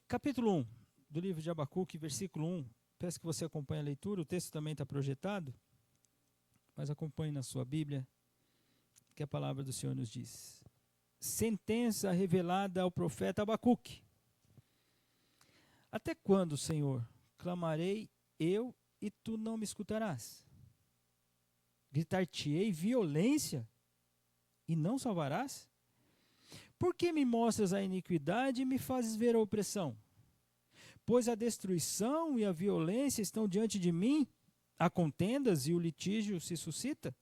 Capítulo 1 do livro de Abacuque, versículo 1. Peço que você acompanhe a leitura, o texto também está projetado, mas acompanhe na sua Bíblia, que a palavra do Senhor nos diz. Sentença revelada ao profeta Abacuque. Até quando, Senhor, clamarei eu e tu não me escutarás? Gritar-te-ei violência e não salvarás? Por que me mostras a iniquidade e me fazes ver a opressão? Pois a destruição e a violência estão diante de mim, há contendas e o litígio se suscita.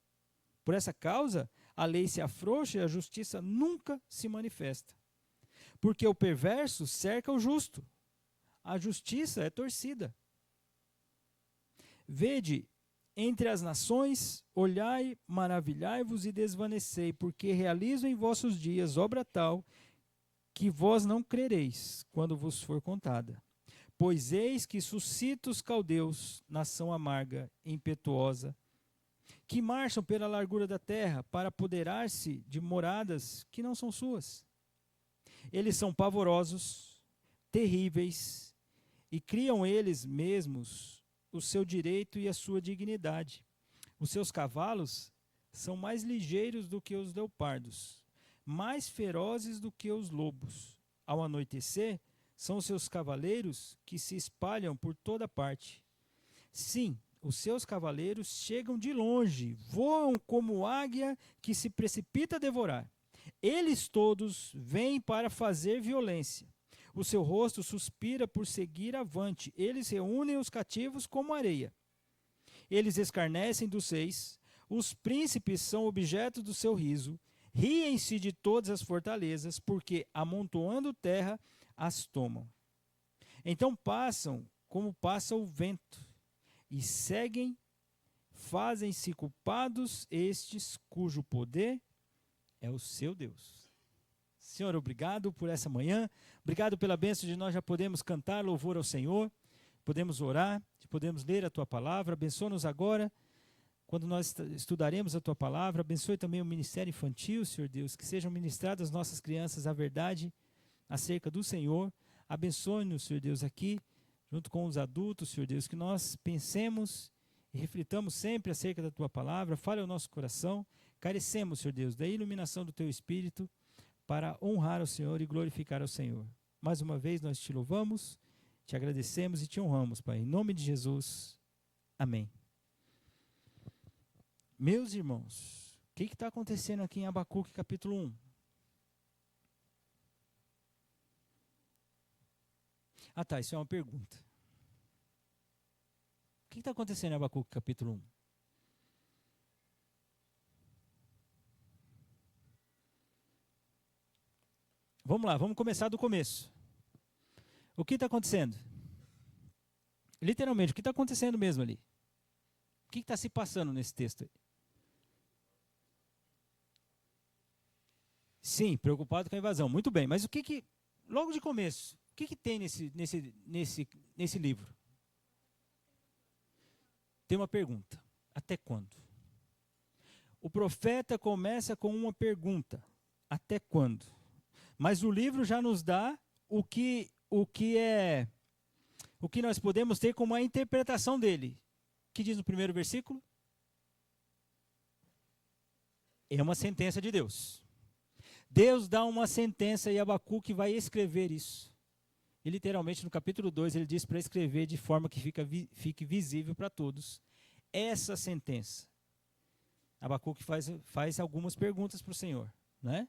Por essa causa, a lei se afrouxa e a justiça nunca se manifesta. Porque o perverso cerca o justo, a justiça é torcida. Vede, entre as nações, olhai, maravilhai-vos e desvanecei, porque realizo em vossos dias obra tal, que vós não crereis, quando vos for contada. Pois eis que suscita os caldeus, nação amarga, impetuosa, que marcham pela largura da terra, para apoderar-se de moradas que não são suas. Eles são pavorosos, terríveis, e criam eles mesmos o seu direito e a sua dignidade. Os seus cavalos são mais ligeiros do que os leopardos, mais ferozes do que os lobos. Ao anoitecer, são os seus cavaleiros que se espalham por toda parte. Sim, os seus cavaleiros chegam de longe, voam como águia que se precipita a devorar. Eles todos vêm para fazer violência. O seu rosto suspira por seguir avante. Eles reúnem os cativos como areia. Eles escarnecem dos reis. Os príncipes são objeto do seu riso. Riem-se de todas as fortalezas, porque, amontoando terra, as tomam. Então passam como passa o vento, e seguem, fazem-se culpados estes cujo poder é o seu Deus. Senhor, obrigado por essa manhã, obrigado pela bênção de nós já podemos cantar louvor ao Senhor, podemos orar, podemos ler a Tua Palavra. Abençoa-nos agora, quando nós estudaremos a Tua Palavra. Abençoe também o ministério infantil, Senhor Deus, que sejam ministradas às nossas crianças a verdade acerca do Senhor. Abençoe-nos, Senhor Deus, aqui, junto com os adultos, Senhor Deus, que nós pensemos e reflitamos sempre acerca da Tua Palavra. Fale ao nosso coração. Carecemos, Senhor Deus, da iluminação do Teu Espírito, para honrar ao Senhor e glorificar ao Senhor. Mais uma vez nós te louvamos, te agradecemos e te honramos, Pai. Em nome de Jesus, amém. Meus irmãos, o que está acontecendo aqui em Abacuque capítulo 1? Ah tá, isso é uma pergunta. O que está acontecendo em Abacuque capítulo 1? Vamos lá, vamos começar do começo. O que está acontecendo? Literalmente, o que está acontecendo mesmo ali? O que está se passando nesse texto aí? Sim, preocupado com a invasão. Muito bem, mas logo de começo, o que tem nesse livro? Tem uma pergunta. Até quando? O profeta começa com uma pergunta. Até quando? Mas o livro já nos dá o que nós podemos ter como a interpretação dele. O que diz no primeiro versículo? É uma sentença de Deus. Deus dá uma sentença e Abacuque vai escrever isso. E literalmente no capítulo 2 ele diz para escrever de forma que fique visível para todos essa sentença. Abacuque faz algumas perguntas para o Senhor, né?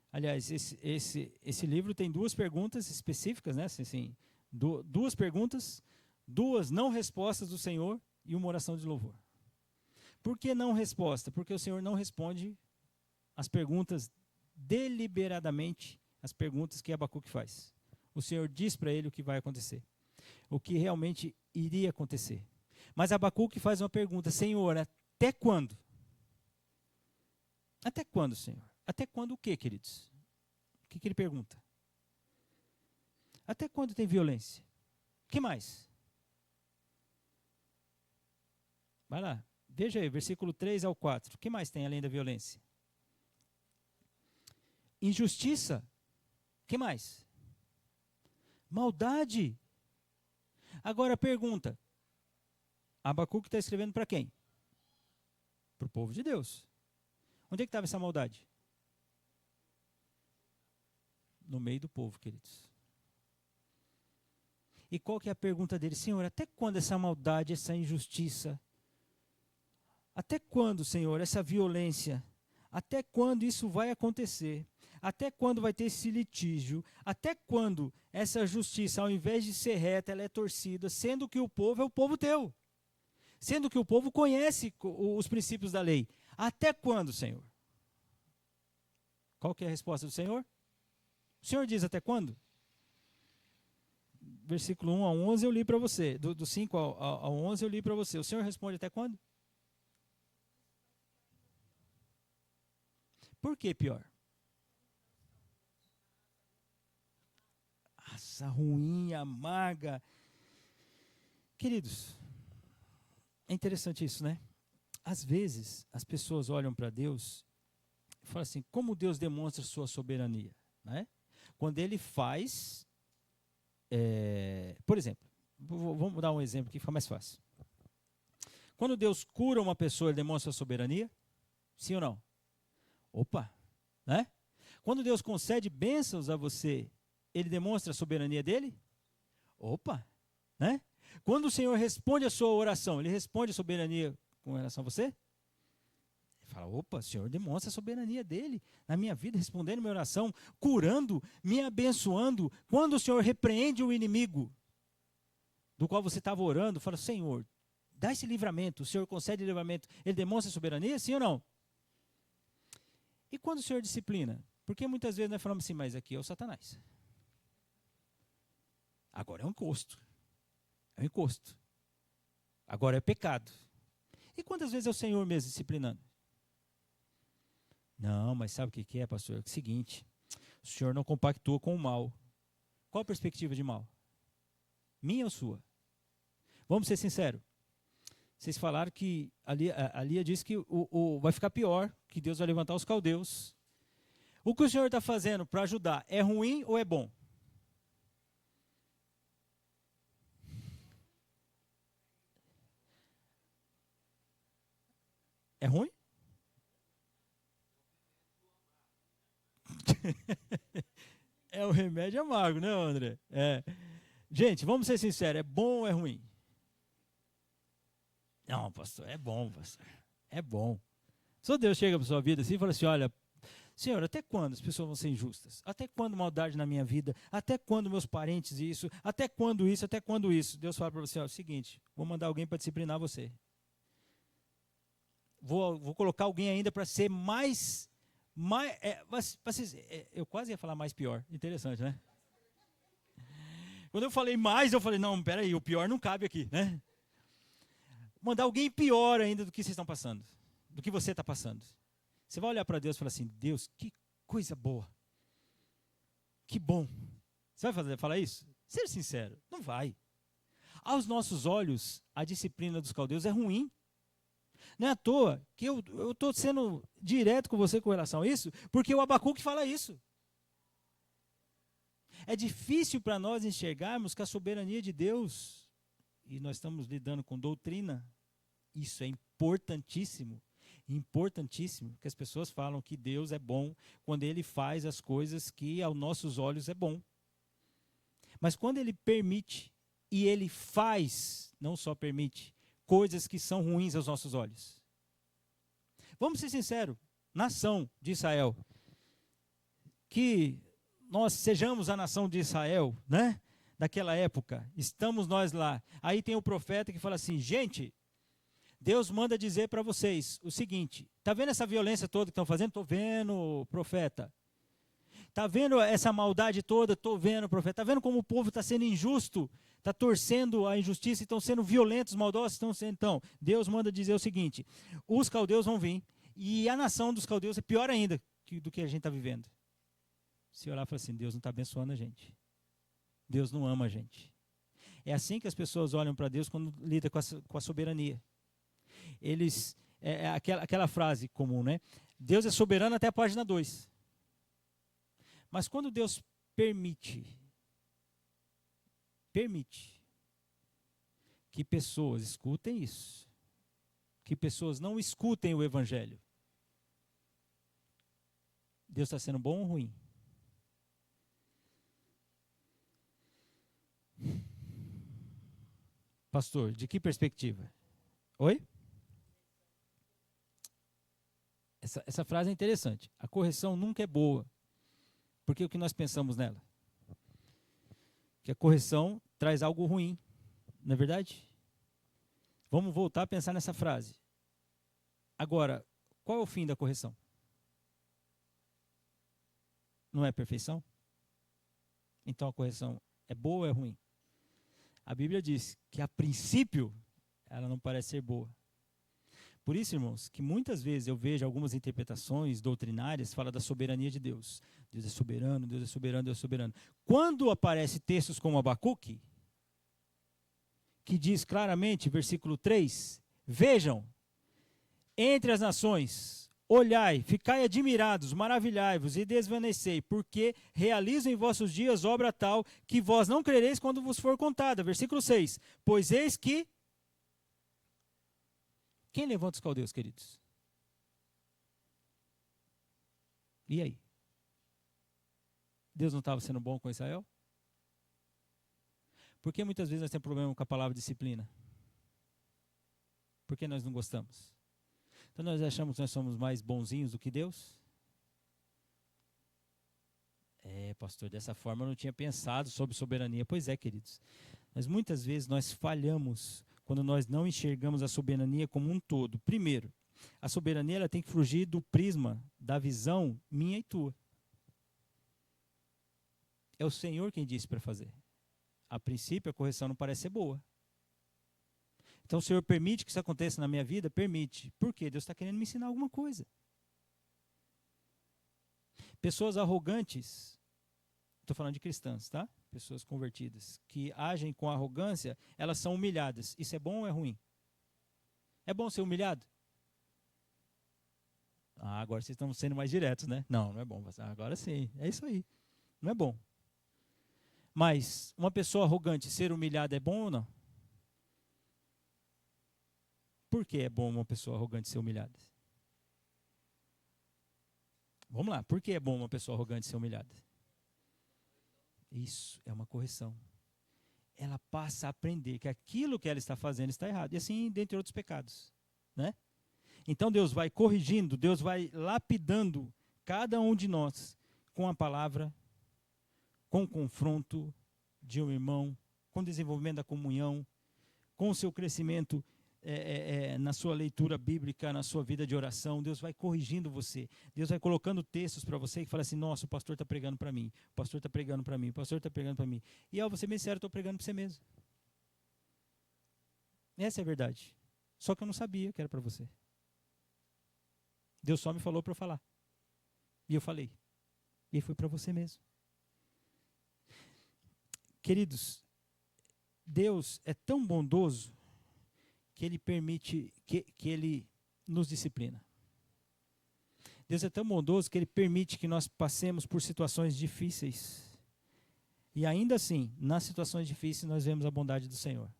Aliás, esse livro tem duas perguntas específicas, né? Assim, duas perguntas, duas não respostas do Senhor e uma oração de louvor. Por que não resposta? Porque o Senhor não responde as perguntas deliberadamente, as perguntas que Abacuque faz. O Senhor diz para ele o que vai acontecer, o que realmente iria acontecer. Mas Abacuque faz uma pergunta: Senhor, até quando? Até quando, Senhor? Até quando o quê, queridos? O que ele pergunta? Até quando tem violência? O que mais? Vai lá, veja aí, versículo 3 ao 4. O que mais tem além da violência? Injustiça? O que mais? Maldade. Agora pergunta, Abacuque está escrevendo para quem? Para o povo de Deus. Onde é que estava essa maldade? No meio do povo, queridos. E qual que é a pergunta dele? Senhor, até quando essa maldade, essa injustiça? Até quando, Senhor, essa violência? Até quando isso vai acontecer? Até quando vai ter esse litígio? Até quando essa justiça, ao invés de ser reta, ela é torcida, sendo que o povo é o povo teu? Sendo que o povo conhece os princípios da lei. Até quando, Senhor? Qual que é a resposta do Senhor? O Senhor diz até quando? Versículo 1 a 11 eu li para você. Do 5 ao 11 eu li para você. O Senhor responde até quando? Por que pior? Raça ruim, amarga. Queridos, é interessante isso, né? Às vezes, as pessoas olham para Deus e falam assim, como Deus demonstra sua soberania? Né? Quando Ele faz, por exemplo, vamos dar um exemplo que fica mais fácil. Quando Deus cura uma pessoa, Ele demonstra sua soberania? Sim ou não? Opa, né? Quando Deus concede bênçãos a você, Ele demonstra a soberania dele? Opa, né? Quando o Senhor responde a sua oração, Ele responde a soberania com relação a você? Ele fala, opa, o Senhor demonstra a soberania dele na minha vida, respondendo a minha oração, curando, me abençoando. Quando o Senhor repreende o inimigo do qual você estava orando, fala, Senhor, dá esse livramento, o Senhor concede livramento, Ele demonstra a soberania, sim ou não? E quando o Senhor disciplina? Porque muitas vezes nós falamos assim, mas aqui é o Satanás. Agora é um encosto. É um encosto. Agora é pecado. E quantas vezes é o Senhor mesmo disciplinando? Não, mas sabe o que é, pastor? É o seguinte, o Senhor não compactua com o mal. Qual a perspectiva de mal? Minha ou sua? Vamos ser sinceros. Vocês falaram que a Lia disse que vai ficar pior, que Deus vai levantar os caldeus. O que o Senhor está fazendo para ajudar é ruim ou é bom? É ruim? É o remédio amargo, né, André? É. Gente, vamos ser sinceros, é bom ou é ruim? Não, pastor, é bom, pastor. É bom. Se Deus chega para sua vida assim e fala assim, olha, Senhor, até quando as pessoas vão ser injustas? Até quando maldade na minha vida? Até quando meus parentes isso? Até quando isso? Até quando isso? Deus fala para você, ó, é o seguinte, vou mandar alguém para disciplinar você. Vou colocar alguém ainda para ser mais eu quase ia falar mais pior. Interessante, né? Quando eu falei mais, eu falei, não, peraí, o pior não cabe aqui, né? Mandar alguém pior ainda do que vocês estão passando, do que você está passando. Você vai olhar para Deus e falar assim, Deus, que coisa boa. Que bom. Você vai falar isso? Ser sincero, não vai. Aos nossos olhos, a disciplina dos caldeus é ruim. Não é à toa que eu estou sendo direto com você com relação a isso, porque o Abacuque fala isso. É difícil para nós enxergarmos que a soberania de Deus, e nós estamos lidando com doutrina, isso é importantíssimo. Importantíssimo, que as pessoas falam que Deus é bom quando Ele faz as coisas que aos nossos olhos é bom. Mas quando Ele permite, e Ele faz, não só permite, coisas que são ruins aos nossos olhos. Vamos ser sinceros, nação de Israel, que nós sejamos a nação de Israel, né? Daquela época, estamos nós lá. Aí tem o profeta que fala assim, gente, Deus manda dizer para vocês o seguinte, está vendo essa violência toda que estão fazendo? Estou vendo, profeta. Está vendo essa maldade toda? Estou vendo, profeta. Está vendo como o povo está sendo injusto? Está torcendo a injustiça e estão sendo violentos, maldosos? Estão sendo. Então, Deus manda dizer o seguinte, os caldeus vão vir e a nação dos caldeus é pior ainda do que a gente está vivendo. Se olhar e falar assim, Deus não está abençoando a gente. Deus não ama a gente. É assim que as pessoas olham para Deus quando lidam com a soberania. Eles, aquela frase comum, né? Deus é soberano até a página 2. Mas quando Deus permite permite que pessoas escutem isso, que pessoas não escutem o evangelho, Deus está sendo bom ou ruim? Pastor, de que perspectiva? Oi? Essa frase é interessante. A correção nunca é boa. Porque o que nós pensamos nela? Que a correção traz algo ruim. Não é verdade? Vamos voltar a pensar nessa frase. Agora, qual é o fim da correção? Não é perfeição? Então a correção é boa ou é ruim? A Bíblia diz que a princípio ela não parece ser boa. Por isso, irmãos, que muitas vezes eu vejo algumas interpretações doutrinárias falam da soberania de Deus. Deus é soberano, Deus é soberano, Deus é soberano. Quando aparecem textos como Abacuque, que diz claramente, versículo 3, vejam, entre as nações, olhai, ficai admirados, maravilhai-vos e desvanecei, porque realizo em vossos dias obra tal que vós não crereis quando vos for contada. Versículo 6, pois eis que... Quem levanta os caldeus, queridos? E aí? Deus não estava sendo bom com Israel? Por que muitas vezes nós temos problema com a palavra disciplina? Por que nós não gostamos? Então nós achamos que nós somos mais bonzinhos do que Deus? Pastor, dessa forma eu não tinha pensado sobre soberania. Pois é, queridos. Mas muitas vezes nós falhamos quando nós não enxergamos a soberania como um todo. Primeiro, a soberania ela tem que fugir do prisma da visão minha e tua. É o Senhor quem disse para fazer. A princípio, a correção não parece ser boa. Então, o Senhor permite que isso aconteça na minha vida? Permite. Por quê? Deus está querendo me ensinar alguma coisa. Pessoas arrogantes, estou falando de cristãs, tá? Pessoas convertidas, que agem com arrogância, elas são humilhadas. Isso é bom ou é ruim? É bom ser humilhado? Agora vocês estão sendo mais diretos, né? Não, não é bom. Agora sim, é isso aí. Não é bom. Mas uma pessoa arrogante ser humilhada é bom ou não? Por que é bom uma pessoa arrogante ser humilhada? Vamos lá, por que é bom uma pessoa arrogante ser humilhada? Isso é uma correção. Ela passa a aprender que aquilo que ela está fazendo está errado. E assim, dentre outros pecados, né? Então Deus vai corrigindo, Deus vai lapidando cada um de nós com a palavra, com o confronto de um irmão, com o desenvolvimento da comunhão, com o seu crescimento na sua leitura bíblica, na sua vida de oração. Deus vai corrigindo você. Deus vai colocando textos para você que fala assim, nossa, o pastor está pregando para mim, o pastor está pregando para mim, o pastor está pregando para mim. E ao você bem sincero, eu estou pregando para você mesmo. Essa é a verdade. Só que eu não sabia que era para você. Deus só me falou para eu falar. E eu falei. E foi para você mesmo. Queridos, Deus é tão bondoso que Ele permite, que Ele nos disciplina. Deus é tão bondoso que Ele permite que nós passemos por situações difíceis. E ainda assim, nas situações difíceis, nós vemos a bondade do Senhor.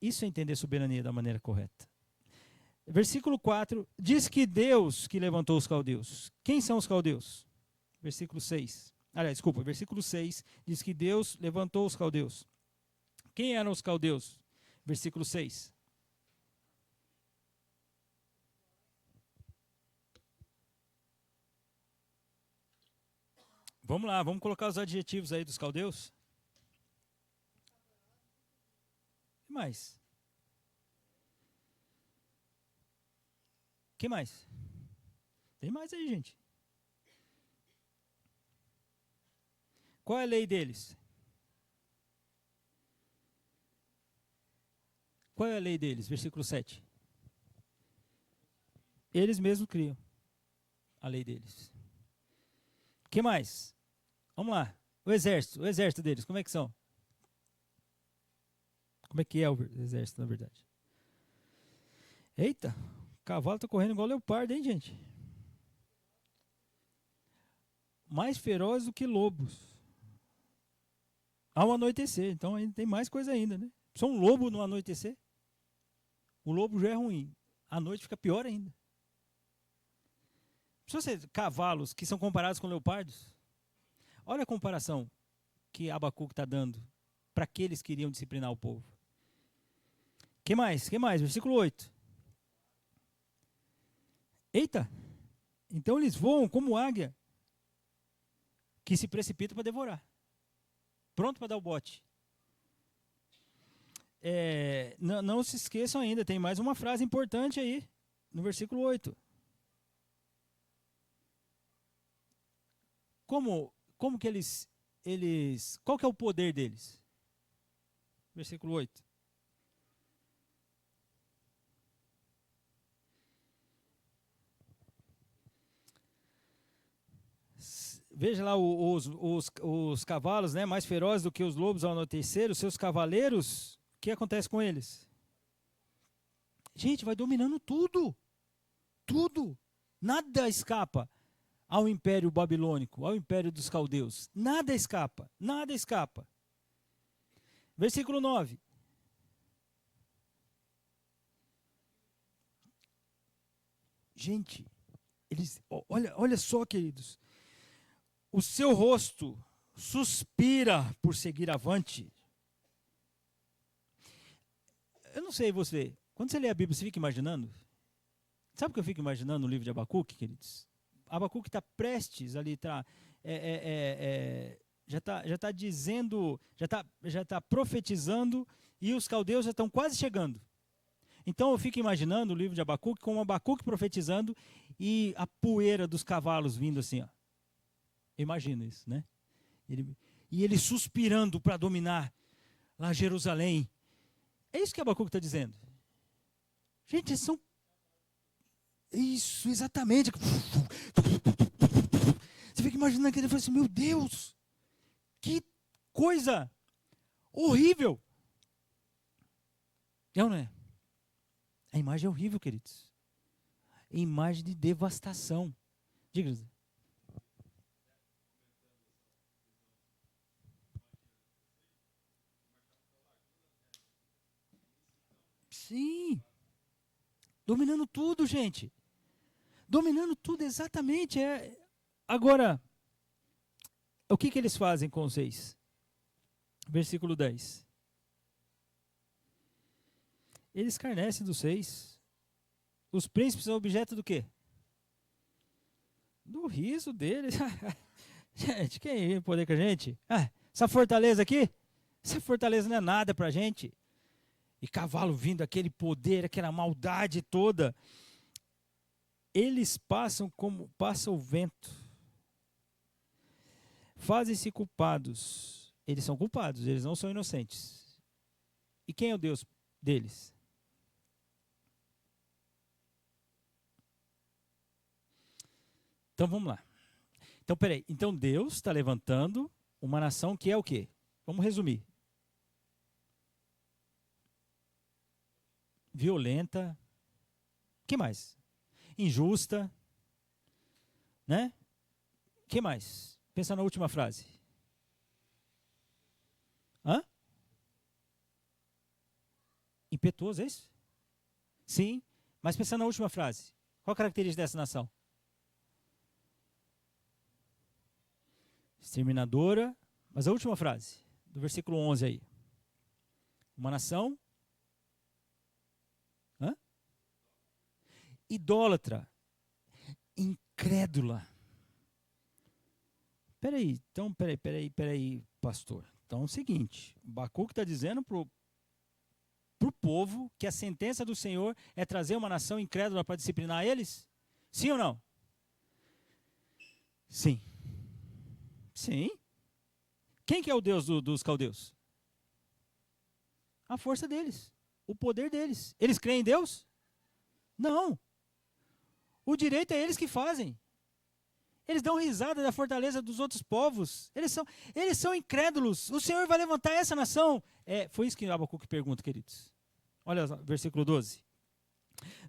Isso é entender soberania da maneira correta. Versículo 4, diz que Deus que levantou os caldeus. Quem são os caldeus? Versículo 6. Versículo 6 diz que Deus levantou os caldeus. Quem eram os caldeus? Versículo 6. Vamos lá, vamos colocar os adjetivos aí dos caldeus. O que mais? O que mais? Tem mais aí, gente. Qual é a lei deles? Qual é a lei deles? Versículo 7. Eles mesmos criam a lei deles. O que mais? Vamos lá. O exército deles, como é que são? Como é que é o exército, na verdade? Eita, o cavalo está correndo igual leopardo, hein, gente? Mais feroz do que lobos. Ao anoitecer. Então ainda tem mais coisa ainda, né? Só um lobo no anoitecer. O lobo já é ruim. À noite fica pior ainda. Se você cavalos que são comparados com leopardos, olha a comparação que Abacuque está dando para aqueles que iriam disciplinar o povo. Que mais? Que mais? Versículo 8. Eita! Então eles voam como águia que se precipita para devorar. Pronto para dar o bote. Não se esqueçam ainda, tem mais uma frase importante aí, no versículo 8. Como que eles... Qual que é o poder deles? Versículo 8. Veja lá os cavalos, né, mais ferozes do que os lobos ao anoitecer, os seus cavaleiros, o que acontece com eles? Gente, vai dominando tudo. Tudo. Nada escapa ao Império Babilônico, ao Império dos Caldeus. Nada escapa. Nada escapa. Versículo 9. Gente, olha só, queridos. O seu rosto suspira por seguir avante. Eu não sei você, quando você lê a Bíblia, você fica imaginando? Sabe o que eu fico imaginando no livro de Abacuque, queridos? Abacuque está prestes ali, já está dizendo, já está profetizando e os caldeus já estão quase chegando. Então eu fico imaginando o livro de Abacuque com Abacuque profetizando e a poeira dos cavalos vindo assim, ó. Imagina isso, né? Ele suspirando para dominar lá Jerusalém. É isso que Abacuque está dizendo. Gente, eles são... Isso, exatamente. Você fica imaginando que ele fala assim, meu Deus, que coisa horrível. É ou não é? A imagem é horrível, queridos. É imagem de devastação. Diga. Sim. Dominando tudo, gente. Dominando tudo, exatamente. Agora, o que eles fazem com os reis? Versículo 10. Eles escarnecem dos reis. Os príncipes são objeto do quê? Do riso deles. Gente, quem tem poder com a gente? Essa fortaleza aqui? Essa fortaleza não é nada pra gente. E cavalo vindo, aquele poder, aquela maldade toda. Eles passam como passa o vento. Fazem-se culpados. Eles são culpados, eles não são inocentes. E quem é o Deus deles? Então vamos lá. Então peraí. Então Deus está levantando uma nação que é o quê? Vamos resumir. Violenta. O que mais? Injusta. Né? O que mais? Pensa na última frase. Hã? Impetuoso, é isso? Sim. Mas pensa na última frase. Qual a característica dessa nação? Exterminadora. Mas a última frase, do versículo 11 aí. Uma nação... idólatra, incrédula. Peraí, pastor. Então é o seguinte, Abacuque está dizendo para o povo que a sentença do Senhor é trazer uma nação incrédula para disciplinar eles? Sim ou não? Sim. Sim. Quem que é o Deus dos caldeus? A força deles, o poder deles. Eles creem em Deus? Não. O direito é eles que fazem. Eles dão risada da fortaleza dos outros povos. Eles são incrédulos. O Senhor vai levantar essa nação. Foi isso que Abacuque pergunta, queridos. Olha lá, versículo 12.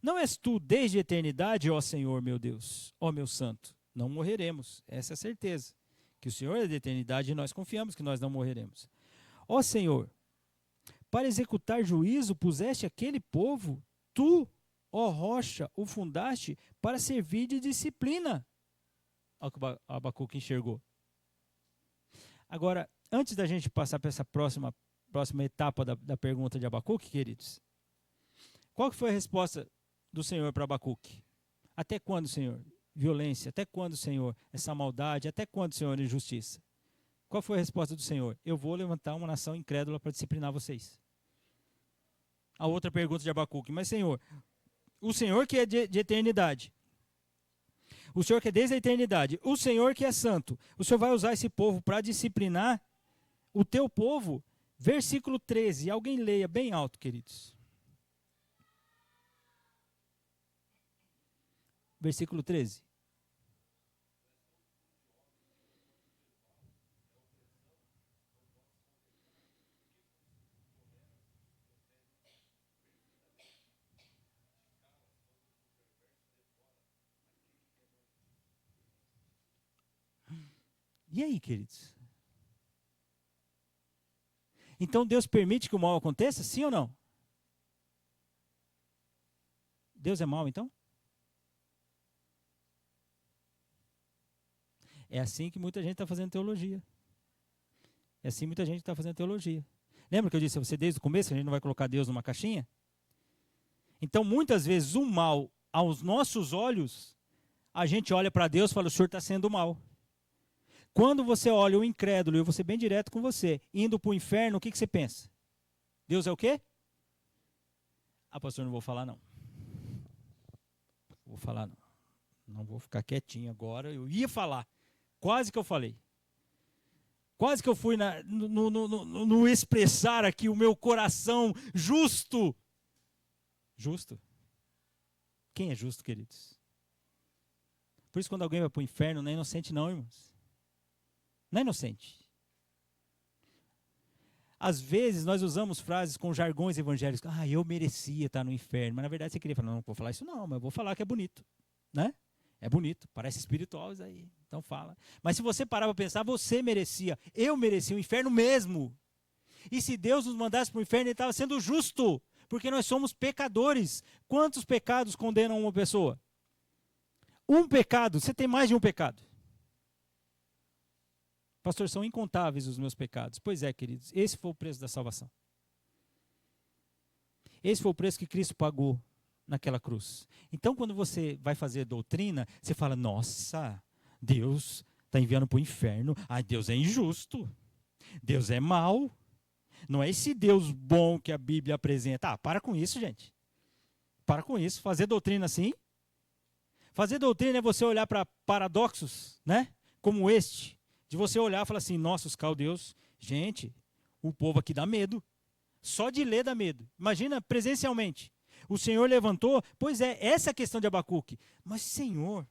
Não és tu desde a eternidade, ó Senhor, meu Deus, ó meu santo. Não morreremos. Essa é a certeza. Que o Senhor é da eternidade e nós confiamos que nós não morreremos. Ó Senhor, para executar juízo puseste aquele povo, tu, ó rocha, o fundaste para servir de disciplina. Olha o que Abacuque enxergou. Agora, antes da gente passar para essa próxima etapa da pergunta de Abacuque, queridos, qual que foi a resposta do Senhor para Abacuque? Até quando, Senhor, violência? Até quando, Senhor, essa maldade? Até quando, Senhor, injustiça? Qual foi a resposta do Senhor? Eu vou levantar uma nação incrédula para disciplinar vocês. A outra pergunta de Abacuque, mas Senhor, o Senhor que é de eternidade, o Senhor que é desde a eternidade, o Senhor que é santo, o Senhor vai usar esse povo para disciplinar o teu povo? Versículo 13, alguém leia bem alto, queridos. Versículo 13. E aí, queridos? Então Deus permite que o mal aconteça, sim ou não? Deus é mau, então? É assim que muita gente está fazendo teologia. É assim que muita gente está fazendo teologia. Lembra que eu disse a você desde o começo que a gente não vai colocar Deus numa caixinha? Então, muitas vezes, o mal, aos nossos olhos, a gente olha para Deus e fala, o Senhor está sendo mal. Quando você olha o incrédulo, e eu vou ser bem direto com você, indo para o inferno, o que você pensa? Deus é o quê? Ah, pastor, não vou falar não. Vou falar não. Não vou ficar quietinho agora. Eu ia falar. Quase que eu falei. Quase que eu fui no expressar aqui o meu coração justo. Justo? Quem é justo, queridos? Por isso, quando alguém vai para o inferno, não é inocente não, irmãos. Não é inocente. Às vezes, nós usamos frases com jargões evangélicos. Ah, eu merecia estar no inferno. Mas, na verdade, você queria falar, não vou falar isso não, mas eu vou falar que é bonito. Né? É bonito, parece espiritual isso aí. Então fala. Mas se você parar para pensar, você merecia. Eu merecia o inferno mesmo. E se Deus nos mandasse para o inferno, Ele estava sendo justo. Porque nós somos pecadores. Quantos pecados condenam uma pessoa? Um pecado. Você tem mais de um pecado. Pastor, são incontáveis os meus pecados. Pois é, queridos, esse foi o preço da salvação. Esse foi o preço que Cristo pagou naquela cruz. Então, quando você vai fazer doutrina, você fala, nossa, Deus está enviando para o inferno. Ah, Deus é injusto. Deus é mau. Não é esse Deus bom que a Bíblia apresenta. Ah, para com isso, gente. Para com isso. Fazer doutrina assim. Fazer doutrina é você olhar para paradoxos, né? Como este. De você olhar e falar assim, nossa, os caldeus, gente, o povo aqui dá medo. Só de ler dá medo. Imagina presencialmente. O Senhor levantou, pois é, essa é a questão de Abacuque. Mas Senhor,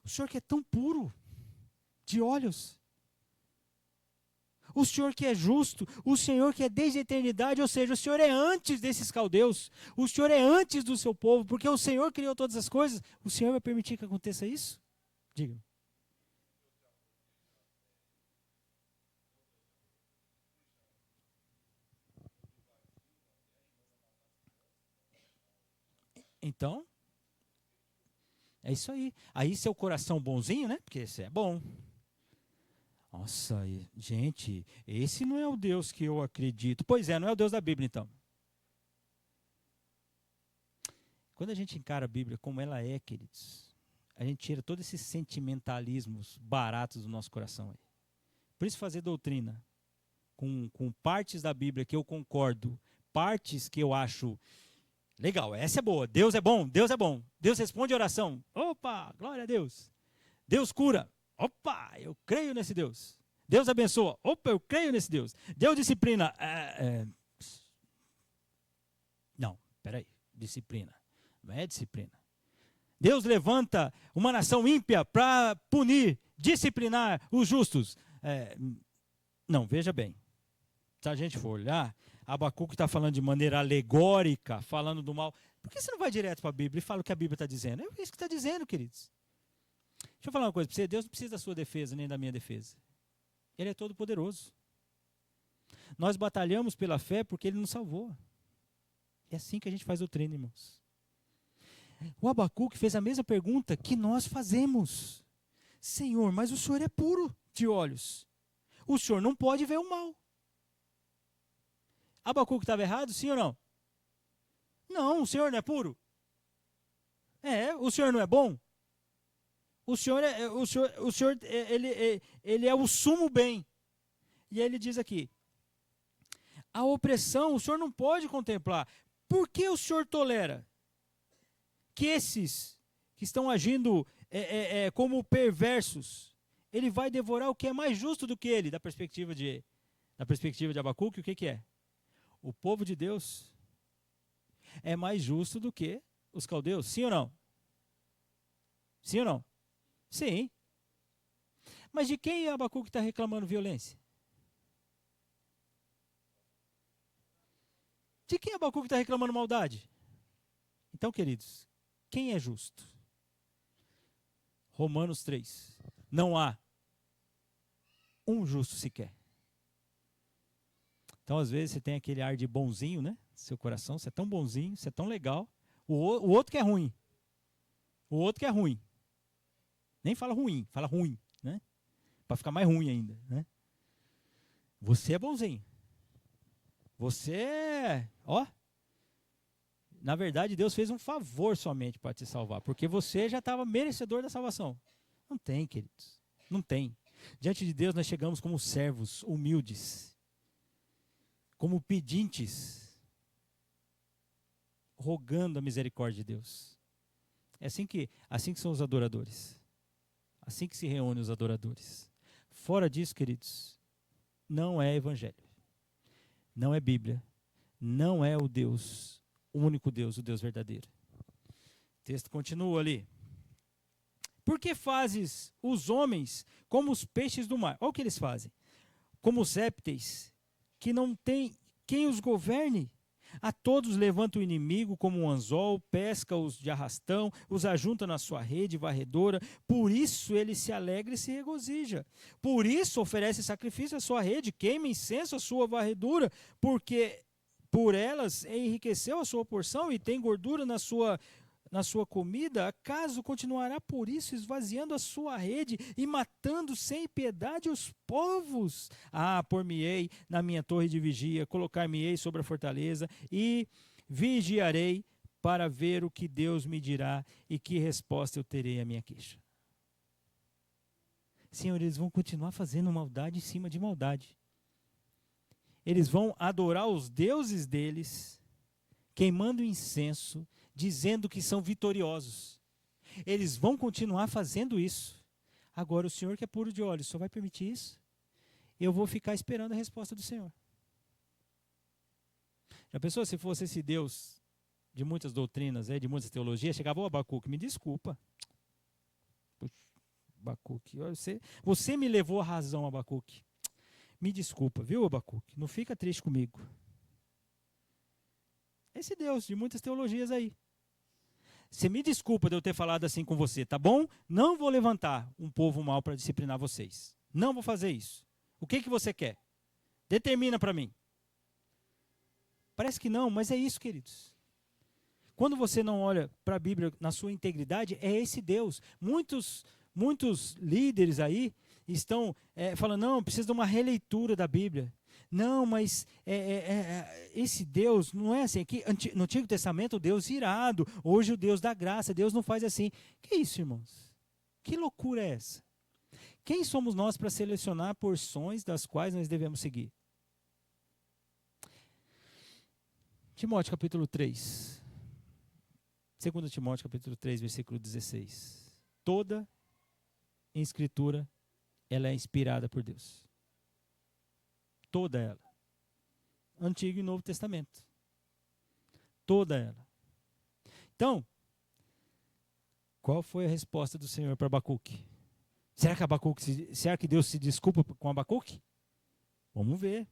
o Senhor que é tão puro de olhos. O Senhor que é justo, o Senhor que é desde a eternidade, ou seja, o Senhor é antes desses caldeus. O Senhor é antes do seu povo, porque o Senhor criou todas as coisas. O Senhor vai permitir que aconteça isso? Diga. Então, é isso aí. Aí seu coração bonzinho, né? Porque esse é bom. Nossa, gente, esse não é o Deus que eu acredito. Pois é, não é o Deus da Bíblia, então. Quando a gente encara a Bíblia como ela é, queridos, a gente tira todos esses sentimentalismos baratos do nosso coração aí. Por isso fazer doutrina com partes da Bíblia que eu concordo, partes que eu acho legal, essa é boa. Deus é bom, Deus é bom. Deus responde oração. Opa, glória a Deus. Deus cura. Opa, eu creio nesse Deus. Deus abençoa. Opa, eu creio nesse Deus. Deus disciplina. Não, peraí. Disciplina. Não é disciplina. Deus levanta uma nação ímpia para punir, disciplinar os justos. Não, veja bem. Se a gente for olhar, Abacuque está falando de maneira alegórica, falando do mal. Por que você não vai direto para a Bíblia e fala o que a Bíblia está dizendo? É isso que está dizendo, queridos. Deixa eu falar uma coisa para você. Deus não precisa da sua defesa nem da minha defesa. Ele é todo poderoso. Nós batalhamos pela fé porque Ele nos salvou. É assim que a gente faz doutrina, irmãos. O Abacuque fez a mesma pergunta que nós fazemos. Senhor, mas o Senhor é puro de olhos. O Senhor não pode ver o mal. Abacuque estava errado, sim ou não? Não, o Senhor não é puro. O Senhor não é bom. Ele é o sumo bem. E ele diz aqui, a opressão o Senhor não pode contemplar. Por que o Senhor tolera que esses que estão agindo como perversos, Ele vai devorar o que é mais justo do que ele, da perspectiva de Abacuque, o que é? O povo de Deus é mais justo do que os caldeus, sim ou não? Sim ou não? Sim. Mas de quem Abacuque está reclamando violência? De quem Abacuque está reclamando maldade? Então, queridos, quem é justo? Romanos 3. Não há um justo sequer. Então, às vezes, você tem aquele ar de bonzinho, né? Seu coração, você é tão bonzinho, você é tão legal. O outro que é ruim. O outro que é ruim. Nem fala ruim, fala ruim, né? Para ficar mais ruim ainda, né? Você é bonzinho. Você é, na verdade, Deus fez um favor somente para te salvar, porque você já estava merecedor da salvação. Não tem, queridos. Não tem. Diante de Deus nós chegamos como servos humildes, como pedintes, rogando a misericórdia de Deus. É assim que são os adoradores. Assim que se reúnem os adoradores. Fora disso, queridos, não é evangelho. Não é Bíblia. Não é o Deus, o único Deus, o Deus verdadeiro. O texto continua ali. Por que fazes os homens como os peixes do mar? Olha o que eles fazem. Como os répteis, que não tem quem os governe. A todos levanta o inimigo como um anzol, pesca-os de arrastão, os ajunta na sua rede varredora. Por isso ele se alegra e se regozija. Por isso oferece sacrifício à sua rede, queima incenso à sua varredura, porque por elas enriqueceu a sua porção e tem gordura na sua comida. Acaso continuará por isso esvaziando a sua rede e matando sem piedade os povos? Por-me-ei na minha torre de vigia, colocar-me-ei sobre a fortaleza e vigiarei para ver o que Deus me dirá e que resposta eu terei à minha queixa. Senhor, eles vão continuar fazendo maldade em cima de maldade. Eles vão adorar os deuses deles, queimando incenso, dizendo que são vitoriosos. Eles vão continuar fazendo isso. Agora, o Senhor que é puro de olhos, só vai permitir isso? Eu vou ficar esperando a resposta do Senhor. Já pensou se fosse esse Deus de muitas doutrinas, de muitas teologias, chegava o Abacuque, me desculpa. Puxa, Abacuque, você me levou a razão, Abacuque. Me desculpa, viu, Abacuque? Não fica triste comigo. Esse Deus de muitas teologias aí. Você me desculpa de eu ter falado assim com você, tá bom? Não vou levantar um povo mau para disciplinar vocês. Não vou fazer isso. O que você quer? Determina para mim. Parece que não, mas é isso, queridos. Quando você não olha para a Bíblia na sua integridade, é esse Deus. Muitos líderes aí estão falando, não, precisa de uma releitura da Bíblia. Não, mas esse Deus não é assim. Aqui, no Antigo Testamento, o Deus irado. Hoje o Deus da graça. Deus não faz assim. Que isso, irmãos? Que loucura é essa? Quem somos nós para selecionar porções das quais nós devemos seguir? Timóteo capítulo 3. 2 Timóteo capítulo 3, versículo 16. Toda escritura, ela é inspirada por Deus. Toda ela. Antigo e Novo Testamento. Toda ela. Então, qual foi a resposta do Senhor para Abacuque? Será que Deus se desculpa com Abacuque? Vamos ver.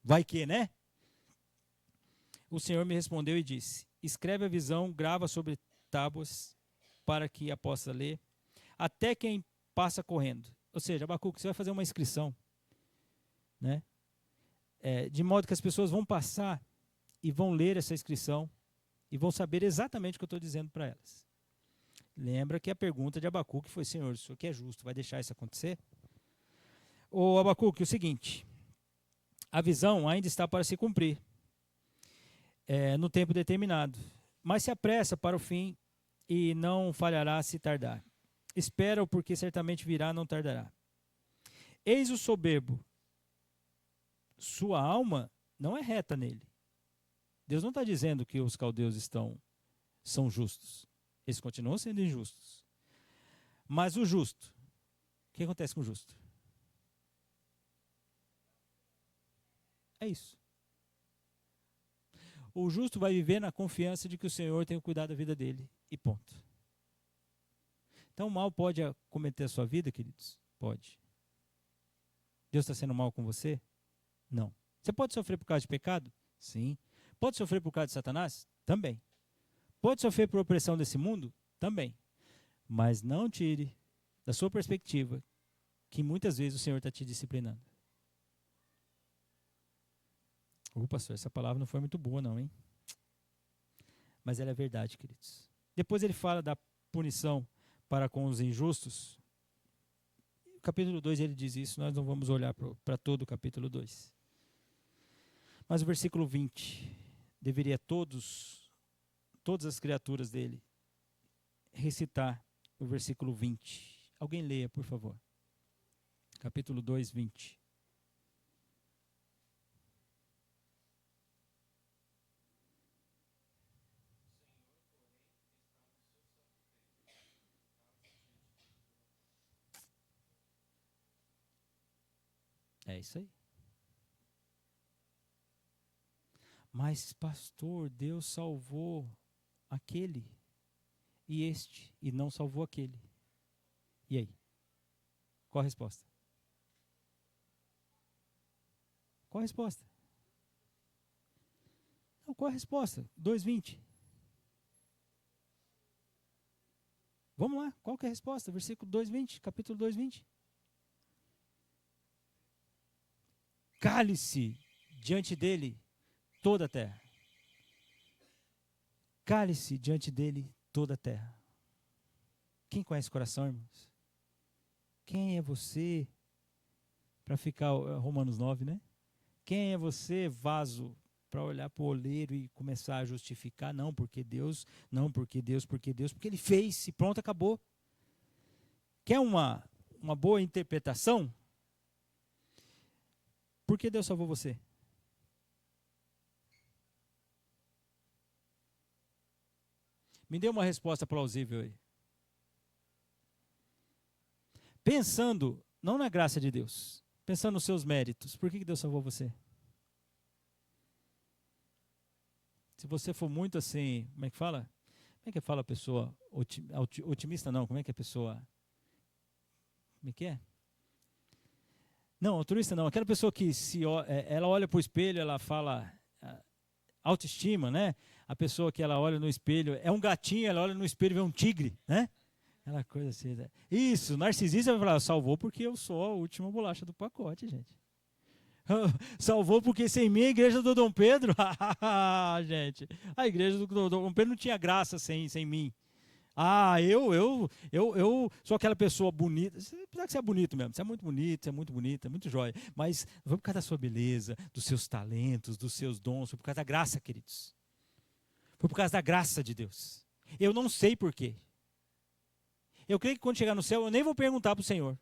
Vai que, né? O Senhor me respondeu e disse: escreve a visão, grava sobre tábuas, para que a possa ler, até quem passa correndo. Ou seja, Abacuque, você vai fazer uma inscrição, né? de modo que as pessoas vão passar e vão ler essa inscrição e vão saber exatamente o que eu estou dizendo para elas. Lembra que a pergunta de Abacuque foi: Senhor, isso aqui é justo, vai deixar isso acontecer? Ô Abacuque, o seguinte, a visão ainda está para se cumprir, no tempo determinado, mas se apressa para o fim e não falhará se tardar. Espera-o, porque certamente virá, não tardará. Eis o soberbo, sua alma não é reta nele. Deus não está dizendo que os caldeus são justos. Eles continuam sendo injustos. Mas o justo, o que acontece com o justo? É isso. O justo vai viver na confiança de que o Senhor tem cuidado da vida dele. E ponto. Então o mal pode acometer a sua vida, queridos? Pode. Deus está sendo mal com você? Não. Você pode sofrer por causa de pecado? Sim. Pode sofrer por causa de Satanás? Também. Pode sofrer por opressão desse mundo? Também. Mas não tire da sua perspectiva que muitas vezes o Senhor está te disciplinando. Pastor, essa palavra não foi muito boa não, hein? Mas ela é verdade, queridos. Depois ele fala da punição para com os injustos. No capítulo 2 ele diz isso, nós não vamos olhar para todo o capítulo 2. Mas o versículo 20, deveria todas as criaturas dele recitar o versículo 20. Alguém leia, por favor. Capítulo 2, 20. É isso aí. Mas, pastor, Deus salvou aquele e este, e não salvou aquele. E aí? Qual a resposta? Qual a resposta? Não, qual a resposta? 2:20. Vamos lá, qual que é a resposta? Versículo 2:20, capítulo 2:20. Cale-se diante dele toda a terra. Cale-se diante dele toda a terra. Quem conhece o coração, irmãos? Quem é você para ficar, Romanos 9, né? Quem é você, vaso, para olhar para o oleiro e começar a justificar? Não, porque Deus, não, porque Deus, porque ele fez e pronto, acabou. Quer uma boa interpretação? Por que Deus salvou você? Me dê uma resposta plausível aí. Pensando, não na graça de Deus, pensando nos seus méritos, por que Deus salvou você? Se você for muito assim, como é que fala? Como é que fala a pessoa otimista? Não, como é que a pessoa... Como é que é? Não, altruísta não. Aquela pessoa que ela olha para o espelho, ela fala autoestima, né? A pessoa que ela olha no espelho, é um gatinho, ela olha no espelho e vê um tigre, né? Aquela coisa assim. Né? Isso, narcisista vai falar, salvou porque eu sou a última bolacha do pacote, gente. Salvou porque sem mim a igreja do Dom Pedro, gente, a igreja do Dom Pedro não tinha graça sem mim. Eu sou aquela pessoa bonita. Você precisa que você é bonito mesmo. Você é muito bonito, você é muito bonita, muito jóia. Mas não foi por causa da sua beleza, dos seus talentos, dos seus dons. Foi por causa da graça, queridos. Foi por causa da graça de Deus. Eu não sei por quê. Eu creio que quando chegar no céu, eu nem vou perguntar para o Senhor.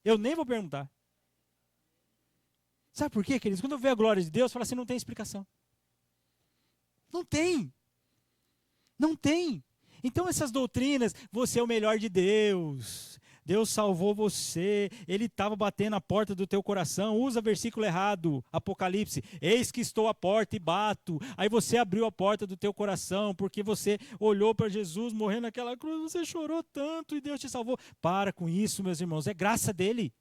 Eu nem vou perguntar. Sabe por quê, queridos? Quando eu ver a glória de Deus, eu falo assim, não tem explicação. Não tem. Não tem. Então essas doutrinas, você é o melhor de Deus, Deus salvou você, Ele estava batendo a porta do teu coração, usa versículo errado, Apocalipse, eis que estou à porta e bato, aí você abriu a porta do teu coração, porque você olhou para Jesus morrendo naquela cruz, você chorou tanto e Deus te salvou. Para com isso, meus irmãos, é graça dele.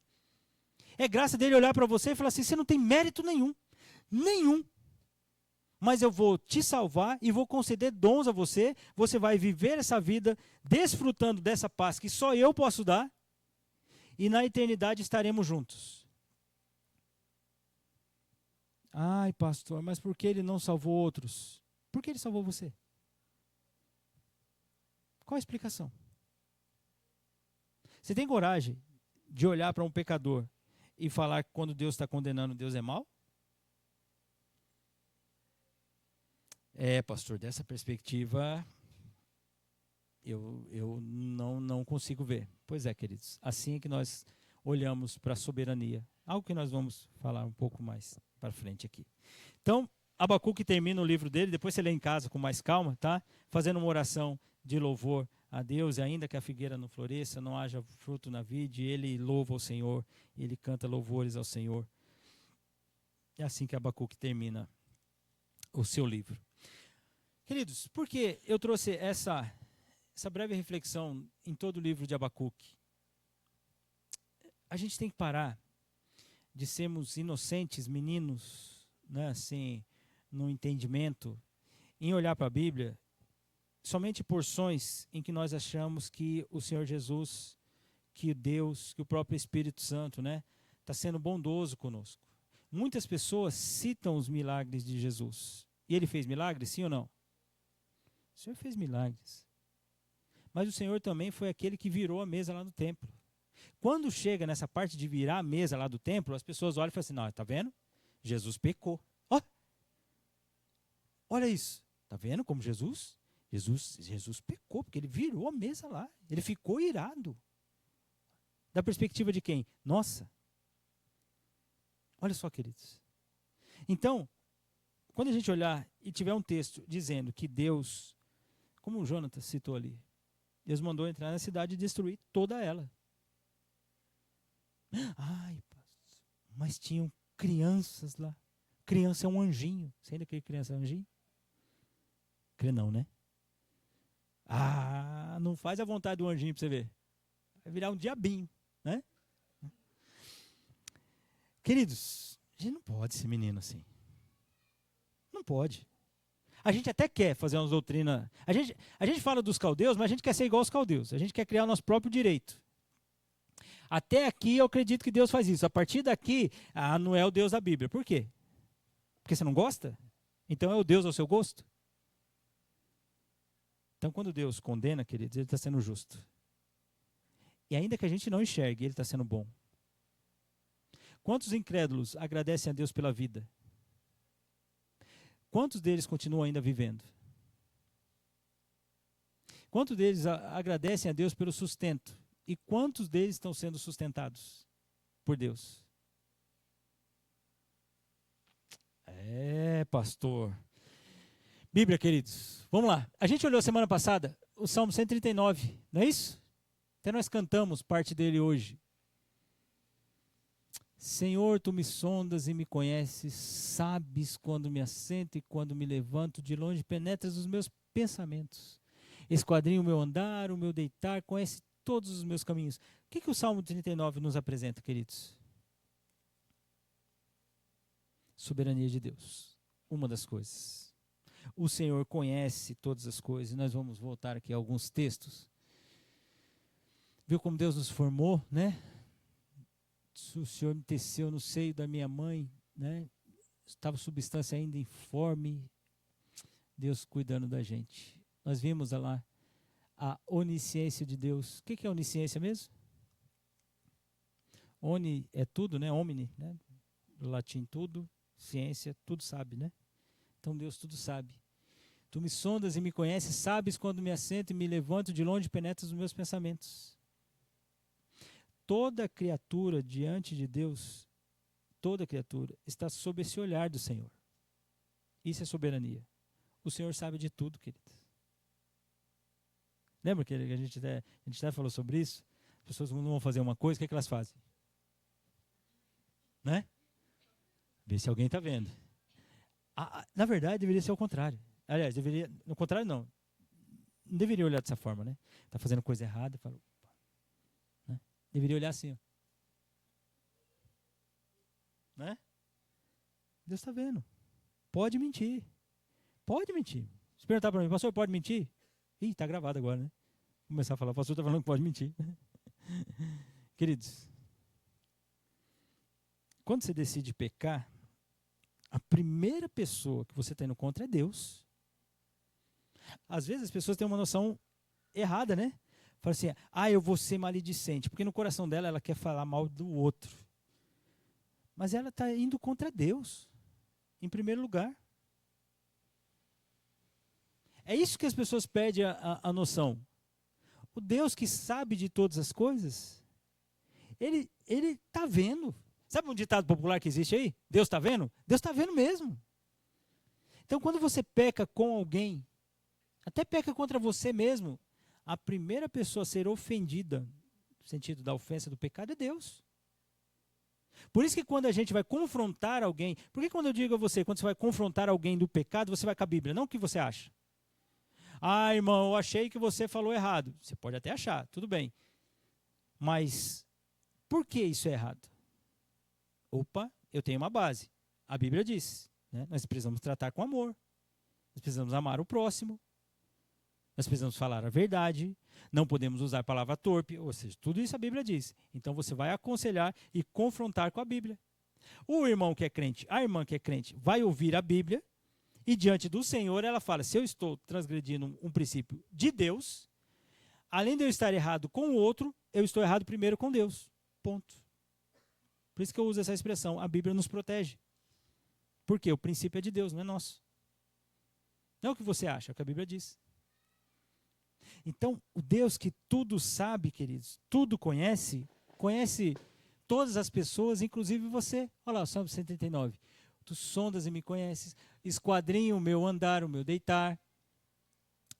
É graça dele olhar para você e falar assim, você não tem mérito nenhum, mas eu vou te salvar e vou conceder dons a você, você vai viver essa vida desfrutando dessa paz que só eu posso dar, e na eternidade estaremos juntos. Ai, pastor, mas por que ele não salvou outros? Por que ele salvou você? Qual a explicação? Você tem coragem de olhar para um pecador e falar que quando Deus está condenando, Deus é mau? É, pastor, dessa perspectiva eu não consigo ver. Pois é, queridos, assim é que nós olhamos para a soberania. Algo que nós vamos falar um pouco mais para frente aqui. Então, Abacuque termina o livro dele, depois você lê em casa com mais calma, tá? Fazendo uma oração de louvor a Deus, e ainda que a figueira não floresça, não haja fruto na vide, ele louva o Senhor, ele canta louvores ao Senhor. É assim que Abacuque termina o seu livro. Queridos, por que eu trouxe essa breve reflexão em todo o livro de Abacuque? A gente tem que parar de sermos inocentes, meninos, né, assim, no entendimento, em olhar para a Bíblia, somente porções em que nós achamos que o Senhor Jesus, que Deus, que o próprio Espírito Santo, né, está sendo bondoso conosco. Muitas pessoas citam os milagres de Jesus. E ele fez milagres, sim ou não? O Senhor fez milagres. Mas o Senhor também foi aquele que virou a mesa lá no templo. Quando chega nessa parte de virar a mesa lá do templo, as pessoas olham e falam assim, não, tá vendo? Jesus pecou. Ó, olha isso. Tá vendo como Jesus pecou, porque ele virou a mesa lá. Ele ficou irado. Da perspectiva de quem? Nossa. Olha só, queridos. Então, quando a gente olhar e tiver um texto dizendo que Deus, como o Jonatas citou ali, Deus mandou entrar na cidade e destruir toda ela. Ai, mas tinham crianças lá. Criança é um anjinho. Você ainda crê que criança é um anjinho? Crê não, né? Ah, não faz a vontade do anjinho para você ver. Vai virar um diabinho, né? Queridos, a gente não pode ser menino assim. Não pode. A gente até quer fazer uma doutrina. A gente fala dos caldeus, mas a gente quer ser igual aos caldeus. A gente quer criar o nosso próprio direito. Até aqui eu acredito que Deus faz isso. A partir daqui, não é o Deus da Bíblia. Por quê? Porque você não gosta? Então é o Deus ao seu gosto? Então quando Deus condena, queridos, Ele está sendo justo. E ainda que a gente não enxergue, Ele está sendo bom. Quantos incrédulos agradecem a Deus pela vida? Quantos deles continuam ainda vivendo? Quantos deles agradecem a Deus pelo sustento? E quantos deles estão sendo sustentados por Deus? É, pastor. Bíblia, queridos. Vamos lá. A gente olhou semana passada o Salmo 139, não é isso? Até nós cantamos parte dele hoje. Senhor, tu me sondas e me conheces, sabes quando me assento e quando me levanto, de longe penetras os meus pensamentos. Esquadrinha o meu andar, o meu deitar, conhece todos os meus caminhos. O que o Salmo 39 nos apresenta, queridos? Soberania de Deus. Uma das coisas. O Senhor conhece todas as coisas. Nós vamos voltar aqui a alguns textos. Viu como Deus nos formou, né? O Senhor me teceu no seio da minha mãe, né? Estava substância ainda informe. Deus cuidando da gente. Nós vimos lá a onisciência de Deus. O que é onisciência mesmo? Oni é tudo, né? Omni, né? Do latim tudo, ciência, tudo sabe, né? Então Deus tudo sabe. Tu me sondas e me conheces, sabes quando me assento e me levanto, de longe penetras os meus pensamentos. Toda criatura diante de Deus, toda criatura, está sob esse olhar do Senhor. Isso é soberania. O Senhor sabe de tudo, queridos. Lembra que a gente até falou sobre isso? As pessoas não vão fazer uma coisa, o que elas fazem? Né? Ver se alguém está vendo. Na verdade, deveria ser o contrário. Aliás, no contrário não. Não deveria olhar dessa forma, né? Está fazendo coisa errada, fala, né? Deveria olhar assim, ó. Né? Deus está vendo. Pode mentir. Pode mentir. Se perguntar para mim, pastor, pode mentir? Ih, está gravado agora, né? Vou começar a falar, o pastor está falando que pode mentir. Queridos, quando você decide pecar, A primeira pessoa que você está indo contra é Deus. Às vezes as pessoas têm uma noção errada, né? Fala assim, eu vou ser maledicente, porque no coração dela ela quer falar mal do outro. Mas ela está indo contra Deus, em primeiro lugar. É isso que as pessoas perdem a noção. O Deus que sabe de todas as coisas, ele está vendo. Sabe um ditado popular que existe aí? Deus está vendo? Deus está vendo mesmo. Então, quando você peca com alguém, até peca contra você mesmo, a primeira pessoa a ser ofendida, no sentido da ofensa do pecado, é Deus. Por isso que quando a gente vai confrontar alguém, por que quando eu digo a você, quando você vai confrontar alguém do pecado, você vai com a Bíblia, não o que você acha? Irmão, eu achei que você falou errado. Você pode até achar, tudo bem. Mas por que isso é errado? Opa, eu tenho uma base. A Bíblia diz, né? Nós precisamos tratar com amor. Nós precisamos amar o próximo. Nós precisamos falar a verdade. Não podemos usar palavra torpe. Ou seja, tudo isso a Bíblia diz. Então você vai aconselhar e confrontar com a Bíblia. O irmão que é crente, a irmã que é crente, vai ouvir a Bíblia. E diante do Senhor, ela fala, se eu estou transgredindo um princípio de Deus, além de eu estar errado com o outro, eu estou errado primeiro com Deus. Ponto. Por isso que eu uso essa expressão, a Bíblia nos protege. Por quê? O princípio é de Deus, não é nosso. Não é o que você acha, é o que a Bíblia diz. Então, o Deus que tudo sabe, queridos, tudo conhece todas as pessoas, inclusive você. Olha lá, Salmo 139. Tu sondas e me conheces, esquadrinha o meu andar, o meu deitar.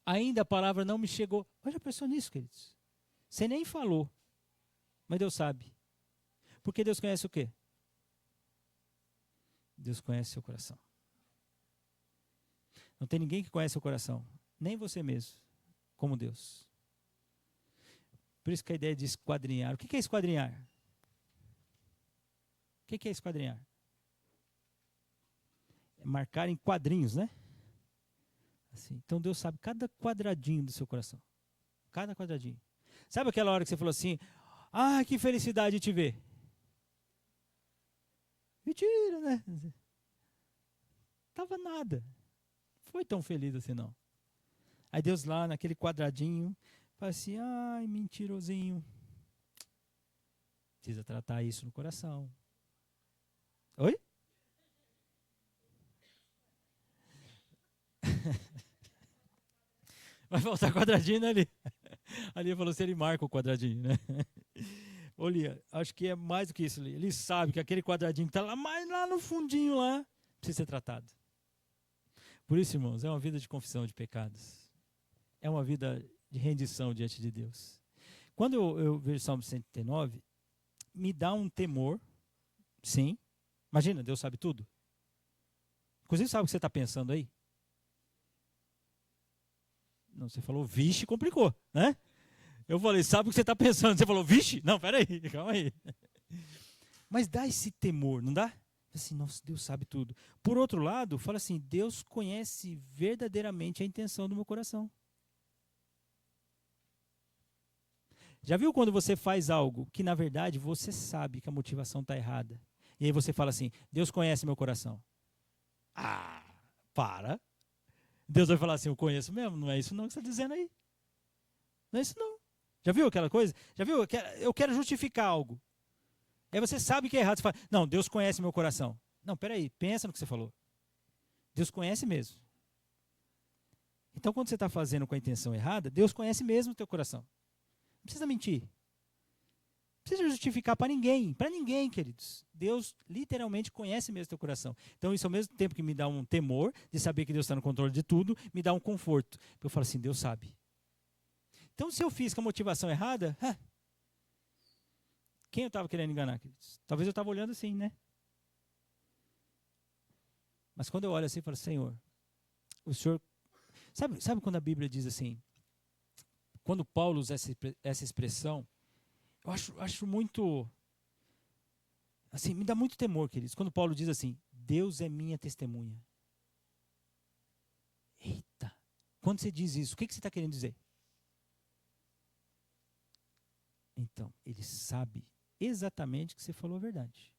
Ainda a palavra não me chegou. Olha a pessoa nisso, queridos. Você nem falou, mas Deus sabe. Porque Deus conhece o quê? Deus conhece seu coração. Não tem ninguém que conhece seu coração, nem você mesmo, como Deus. Por isso que a ideia de esquadrinhar. O que é esquadrinhar? O que é esquadrinhar? É marcar em quadrinhos, né? Assim, então Deus sabe cada quadradinho do seu coração. Cada quadradinho. Sabe aquela hora que você falou assim, que felicidade te ver. Mentira, né? Tava nada. Não foi tão feliz assim, não. Aí Deus lá, naquele quadradinho, fala assim, mentirosinho. Precisa tratar isso no coração. Oi? Vai faltar quadradinho ali. Ali falou se ele marca o quadradinho, né? Olha, acho que é mais do que isso ali. Ele sabe que aquele quadradinho que está lá, mais lá no fundinho lá, precisa ser tratado. Por isso, irmãos, é uma vida de confissão de pecados. É uma vida de rendição diante de Deus. Quando eu vejo o Salmo 139, me dá um temor, sim. Imagina, Deus sabe tudo. Inclusive, sabe o que você está pensando aí? Não, você falou, vixe, complicou, né? Eu falei, sabe o que você está pensando? Você falou, vixe? Não, peraí, calma aí. Mas dá esse temor, não dá? Assim, nossa, Deus sabe tudo. Por outro lado, fala assim, Deus conhece verdadeiramente a intenção do meu coração. Já viu quando você faz algo que, na verdade, você sabe que a motivação está errada? E aí você fala assim, Deus conhece meu coração. Para. Deus vai falar assim, eu conheço mesmo, não é isso não que você está dizendo aí. Não é isso não. Já viu aquela coisa? Já viu? Eu quero justificar algo. Aí você sabe que é errado. Você fala, não, Deus conhece meu coração. Não, peraí, pensa no que você falou. Deus conhece mesmo. Então, quando você está fazendo com a intenção errada, Deus conhece mesmo o teu coração. Não precisa mentir. Não precisa justificar para ninguém, queridos. Deus literalmente conhece mesmo o teu coração. Então, isso ao mesmo tempo que me dá um temor de saber que Deus está no controle de tudo, me dá um conforto. Eu falo assim, Deus sabe. Então, se eu fiz com a motivação errada, quem eu estava querendo enganar, queridos? Talvez eu estava olhando assim, né? Mas quando eu olho assim, eu falo, Senhor, o Senhor... Sabe quando a Bíblia diz assim, quando Paulo usa essa expressão, eu acho muito... Assim, me dá muito temor, queridos. Quando Paulo diz assim, Deus é minha testemunha. Eita! Quando você diz isso, o que você está querendo dizer? Então, ele sabe exatamente que você falou a verdade.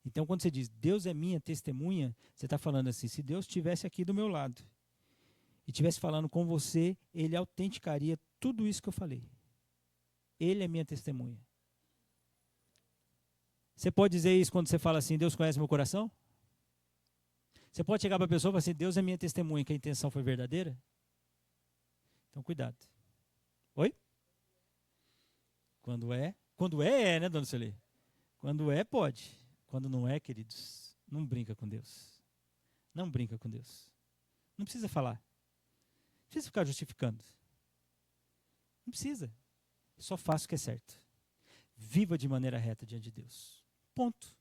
Então, quando você diz, Deus é minha testemunha, você está falando assim, se Deus estivesse aqui do meu lado e estivesse falando com você, Ele autenticaria tudo isso que eu falei. Ele é minha testemunha. Você pode dizer isso quando você fala assim, Deus conhece meu coração? Você pode chegar para a pessoa e falar assim, Deus é minha testemunha, que a intenção foi verdadeira? Então, cuidado. Oi? Quando é, né, dona Sueli? Quando é, pode. Quando não é, queridos, não brinca com Deus. Não brinca com Deus. Não precisa falar. Não precisa ficar justificando. Não precisa. Só faça o que é certo. Viva de maneira reta diante de Deus. Ponto.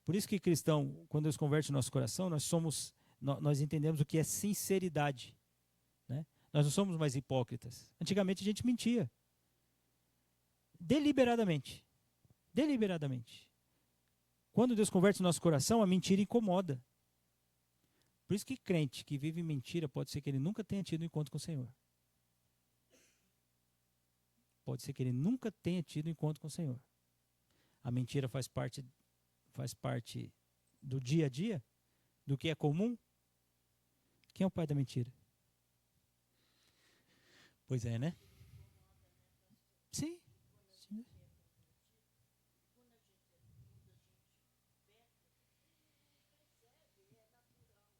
Por isso que cristão, quando Deus converte o nosso coração, nós entendemos o que é sinceridade. Né? Nós não somos mais hipócritas. Antigamente a gente mentia. Deliberadamente. Deliberadamente. Quando Deus converte o nosso coração, a mentira incomoda. Por isso que crente que vive mentira, pode ser que ele nunca tenha tido um encontro com o Senhor. Pode ser que ele nunca tenha tido um encontro com o Senhor. A mentira faz parte do dia a dia, do que é comum. Quem é o pai da mentira? Pois é, né? Sim.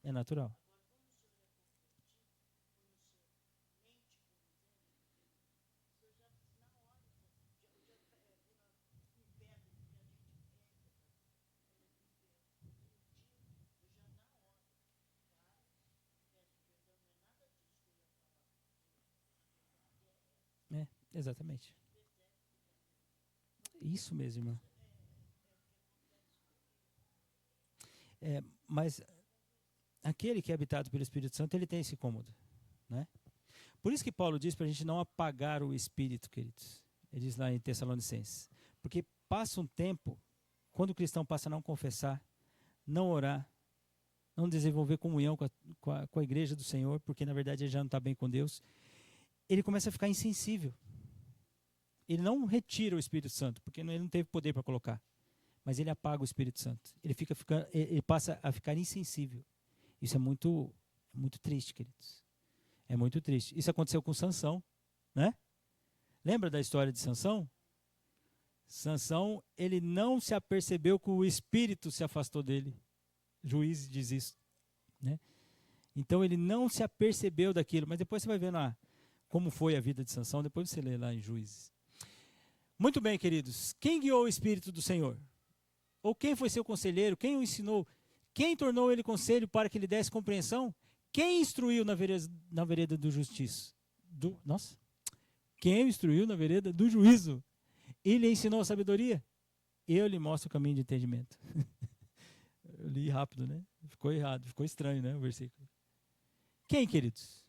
É natural. É, exatamente. Isso mesmo, irmã. Mas aquele que é habitado pelo Espírito Santo, ele tem esse cômodo. Né? Por isso que Paulo diz para a gente não apagar o Espírito, queridos. Ele diz lá em Tessalonicenses. Porque passa um tempo, quando o cristão passa a não confessar, não orar, não desenvolver comunhão com a igreja do Senhor, porque na verdade ele já não está bem com Deus, ele começa a ficar insensível. Ele não retira o Espírito Santo, porque ele não teve poder para colocar. Mas ele apaga o Espírito Santo. Ele passa a ficar insensível. Isso é muito triste, queridos. É muito triste. Isso aconteceu com Sansão, né? Lembra da história de Sansão? Sansão, ele não se apercebeu que o Espírito se afastou dele. Juízes diz isso, né? Então ele não se apercebeu daquilo. Mas depois você vai ver lá como foi a vida de Sansão. Depois você lê lá em Juízes. Muito bem, queridos. Quem guiou o Espírito do Senhor? Ou quem foi seu conselheiro? Quem o ensinou? Quem tornou ele conselho para que lhe desse compreensão? Quem instruiu na vereda do justiça? Quem o instruiu na vereda do juízo? E lhe ensinou a sabedoria? Eu lhe mostro o caminho de entendimento. Eu li rápido, né? Ficou errado, ficou estranho, né? O versículo. Quem, queridos?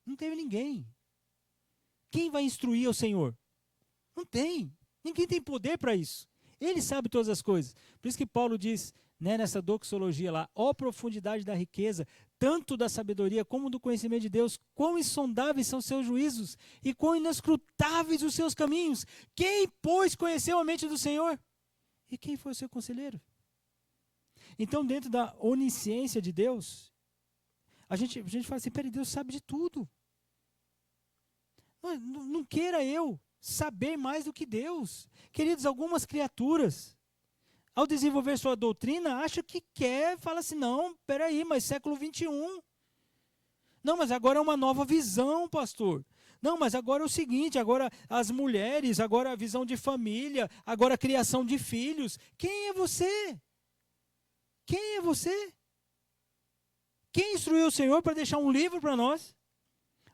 Não teve ninguém. Quem vai instruir ao Senhor? Não tem. Ninguém tem poder para isso. Ele sabe todas as coisas. Por isso que Paulo diz, né, nessa doxologia lá, ó profundidade da riqueza, tanto da sabedoria como do conhecimento de Deus, quão insondáveis são seus juízos e quão inescrutáveis os seus caminhos. Quem, pois, conheceu a mente do Senhor? E quem foi o seu conselheiro? Então, dentro da onisciência de Deus, a gente fala assim, peraí, Deus sabe de tudo. Não queira eu saber mais do que Deus. Queridos, algumas criaturas, ao desenvolver sua doutrina, acham que quer, fala assim, não, peraí, mas século 21. Não, mas agora é uma nova visão, pastor. Não, mas agora é o seguinte, agora as mulheres, agora a visão de família, agora a criação de filhos. Quem é você? Quem é você? Quem instruiu o Senhor para deixar um livro para nós?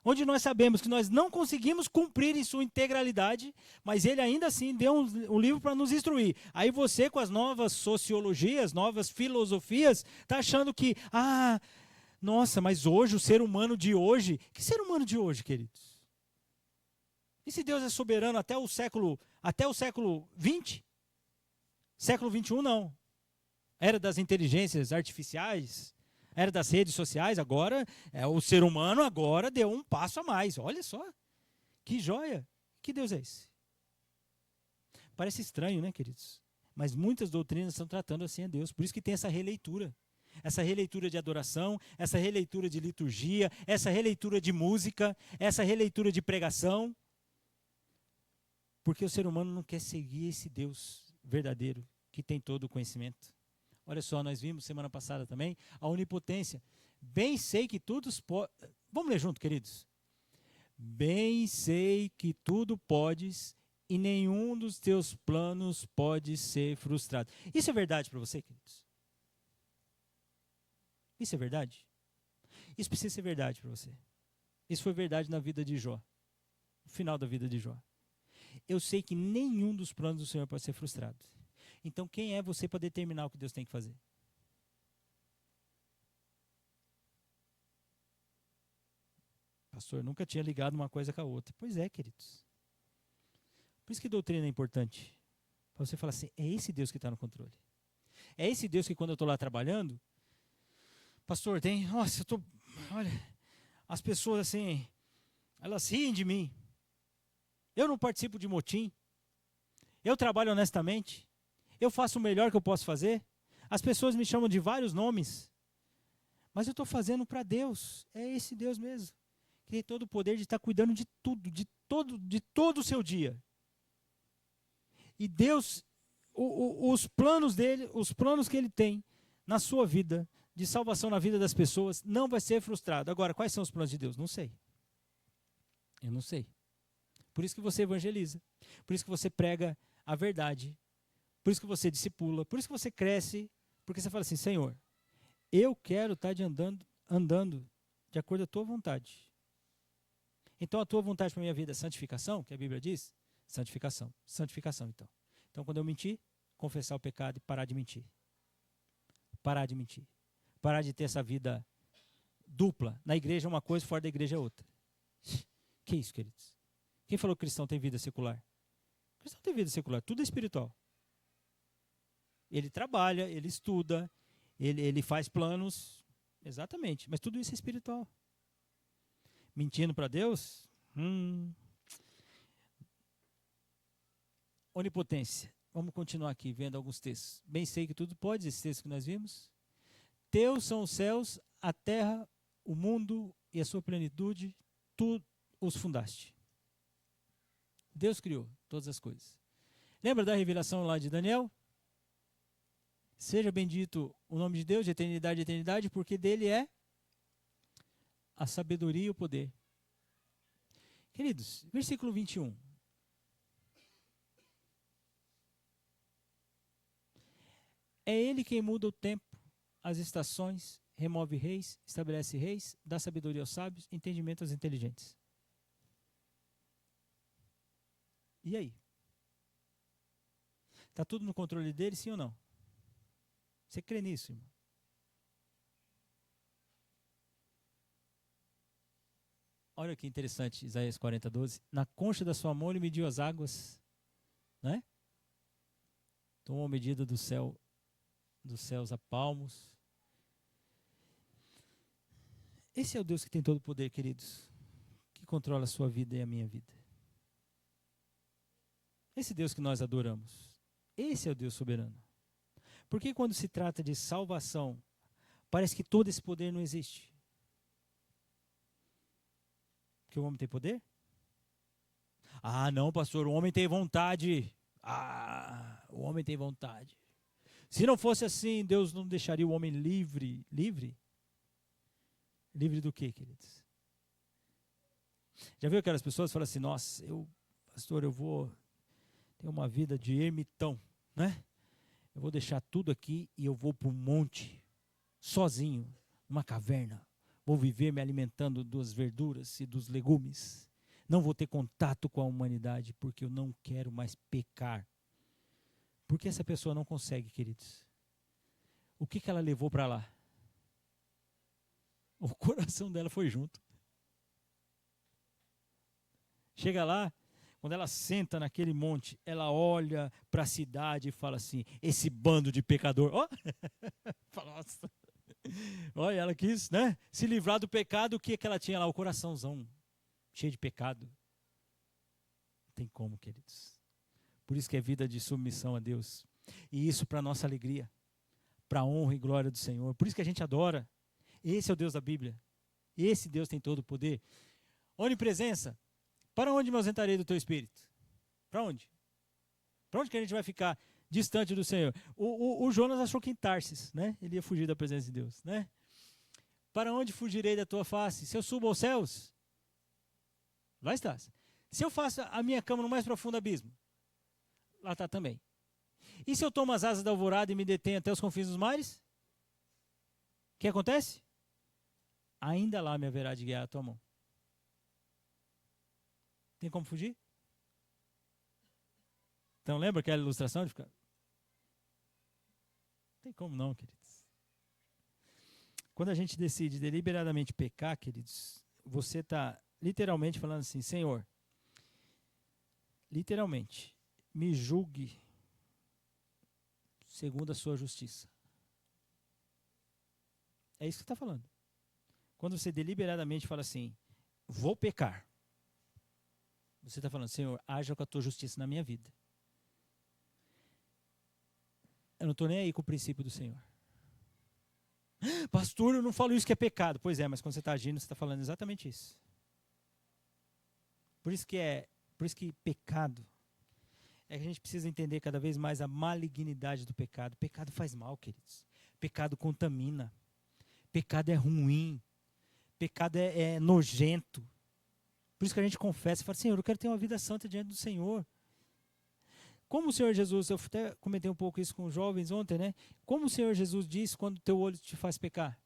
Onde nós sabemos que nós não conseguimos cumprir em sua integralidade, mas ele ainda assim deu um livro para nos instruir. Aí você, com as novas sociologias, novas filosofias, está achando que, nossa, mas hoje, o ser humano de hoje... Que ser humano de hoje, queridos? E se Deus é soberano até o século XX? Século XXI, não. Era das inteligências artificiais... Era das redes sociais, agora o ser humano agora deu um passo a mais. Olha só, que joia. Que Deus é esse? Parece estranho, né, queridos? Mas muitas doutrinas estão tratando assim a Deus. Por isso que tem essa releitura. Essa releitura de adoração, essa releitura de liturgia, essa releitura de música, essa releitura de pregação. Porque o ser humano não quer seguir esse Deus verdadeiro, que tem todo o conhecimento. Olha só, nós vimos semana passada também a onipotência. Bem sei que tudo pode... Vamos ler junto, queridos? Bem sei que tudo podes e nenhum dos teus planos pode ser frustrado. Isso é verdade para você, queridos? Isso é verdade? Isso precisa ser verdade para você. Isso foi verdade na vida de Jó. No final da vida de Jó. Eu sei que nenhum dos planos do Senhor pode ser frustrado. Então, quem é você para determinar o que Deus tem que fazer? Pastor, nunca tinha ligado uma coisa com a outra. Pois é, queridos. Por isso que doutrina é importante. Para você falar assim, é esse Deus que está no controle. É esse Deus que quando eu estou lá trabalhando, pastor, nossa, eu estou, olha, as pessoas assim, elas riem de mim. Eu não participo de motim. Eu trabalho honestamente. Eu faço o melhor que eu posso fazer. As pessoas me chamam de vários nomes. Mas eu estou fazendo para Deus. É esse Deus mesmo. Que tem todo o poder de estar cuidando de tudo, de todo o seu dia. E Deus, os planos dele, os planos que ele tem na sua vida, de salvação na vida das pessoas, não vai ser frustrado. Agora, quais são os planos de Deus? Não sei. Eu não sei. Por isso que você evangeliza. Por isso que você prega a verdade. Por isso que você discipula. Por isso que você cresce. Porque você fala assim, Senhor, eu quero estar andando de acordo com a tua vontade. Então a tua vontade para a minha vida é santificação, que a Bíblia diz? Santificação. Santificação, então. Então quando eu mentir, confessar o pecado e parar de mentir. Parar de mentir. Parar de ter essa vida dupla. Na igreja é uma coisa, fora da igreja é outra. Que isso, queridos? Quem falou que cristão tem vida secular? Cristão tem vida secular, tudo é espiritual. Ele trabalha, ele estuda, ele faz planos, exatamente, mas tudo isso é espiritual. Mentindo para Deus? Onipotência. Vamos continuar aqui vendo alguns textos. Bem sei que tudo pode, esses textos que nós vimos. Teus são os céus, a terra, o mundo e a sua plenitude, tu os fundaste. Deus criou todas as coisas. Lembra da revelação lá de Daniel? Seja bendito o nome de Deus de eternidade a eternidade, porque dele é a sabedoria e o poder. Queridos, versículo 21. É ele quem muda o tempo, as estações, remove reis, estabelece reis, dá sabedoria aos sábios, entendimento aos inteligentes. E aí? Está tudo no controle dele, sim ou não? Você crê nisso, irmão? Olha que interessante, Isaías 40, 12. Na concha da sua mão ele mediu as águas, né? Tomou a medida do céu, dos céus a palmos. Esse é o Deus que tem todo o poder, queridos, que controla a sua vida e a minha vida. Esse Deus que nós adoramos, esse é o Deus soberano. Porque quando se trata de salvação, parece que todo esse poder não existe? Porque o homem tem poder? Ah, não, pastor, o homem tem vontade. Ah, o homem tem vontade. Se não fosse assim, Deus não deixaria o homem livre. Livre? Livre do quê, queridos? Já viu aquelas pessoas que falam assim, nossa, pastor, eu vou ter uma vida de ermitão, né? Eu vou deixar tudo aqui e eu vou para um monte, sozinho, numa caverna. Vou viver me alimentando das verduras e dos legumes. Não vou ter contato com a humanidade porque eu não quero mais pecar. Por que essa pessoa não consegue, queridos? O que ela levou para lá? O coração dela foi junto. Chega lá, quando ela senta naquele monte, ela olha para a cidade e fala assim, esse bando de pecador. Ó, nossa. Olha, ela quis, né, se livrar do pecado, o que ela tinha lá? O coraçãozão cheio de pecado. Não tem como, queridos. Por isso que é vida de submissão a Deus. E isso para nossa alegria, para a honra e glória do Senhor. Por isso que a gente adora. Esse é o Deus da Bíblia. Esse Deus tem todo o poder. Onipresença. Para onde me ausentarei do teu espírito? Para onde? Para onde que a gente vai ficar distante do Senhor? O Jonas achou que em Tarsis, né? Ele ia fugir da presença de Deus, né? Para onde fugirei da tua face? Se eu subo aos céus, lá estás. Se eu faço a minha cama no mais profundo abismo, lá está também. E se eu tomo as asas da alvorada e me detenho até os confins dos mares? O que acontece? Ainda lá me haverá de guiar a tua mão. Tem como fugir? Então lembra aquela ilustração de ficar? Não tem como não, queridos. Quando a gente decide deliberadamente pecar, queridos, você está literalmente falando assim, Senhor, literalmente, me julgue segundo a sua justiça. É isso que você está falando. Quando você deliberadamente fala assim, vou pecar, você está falando, Senhor, haja com a tua justiça na minha vida. Eu não estou nem aí com o princípio do Senhor. Pastor, eu não falo isso que é pecado. Pois é, mas quando você está agindo, você está falando exatamente isso. Por isso que pecado é que a gente precisa entender cada vez mais a malignidade do pecado. Pecado faz mal, queridos. Pecado contamina. Pecado é ruim. Pecado é nojento. Por isso que a gente confessa e fala, Senhor, eu quero ter uma vida santa diante do Senhor. Como o Senhor Jesus, eu até comentei um pouco isso com os jovens ontem, né? Como o Senhor Jesus diz quando o teu olho te faz pecar?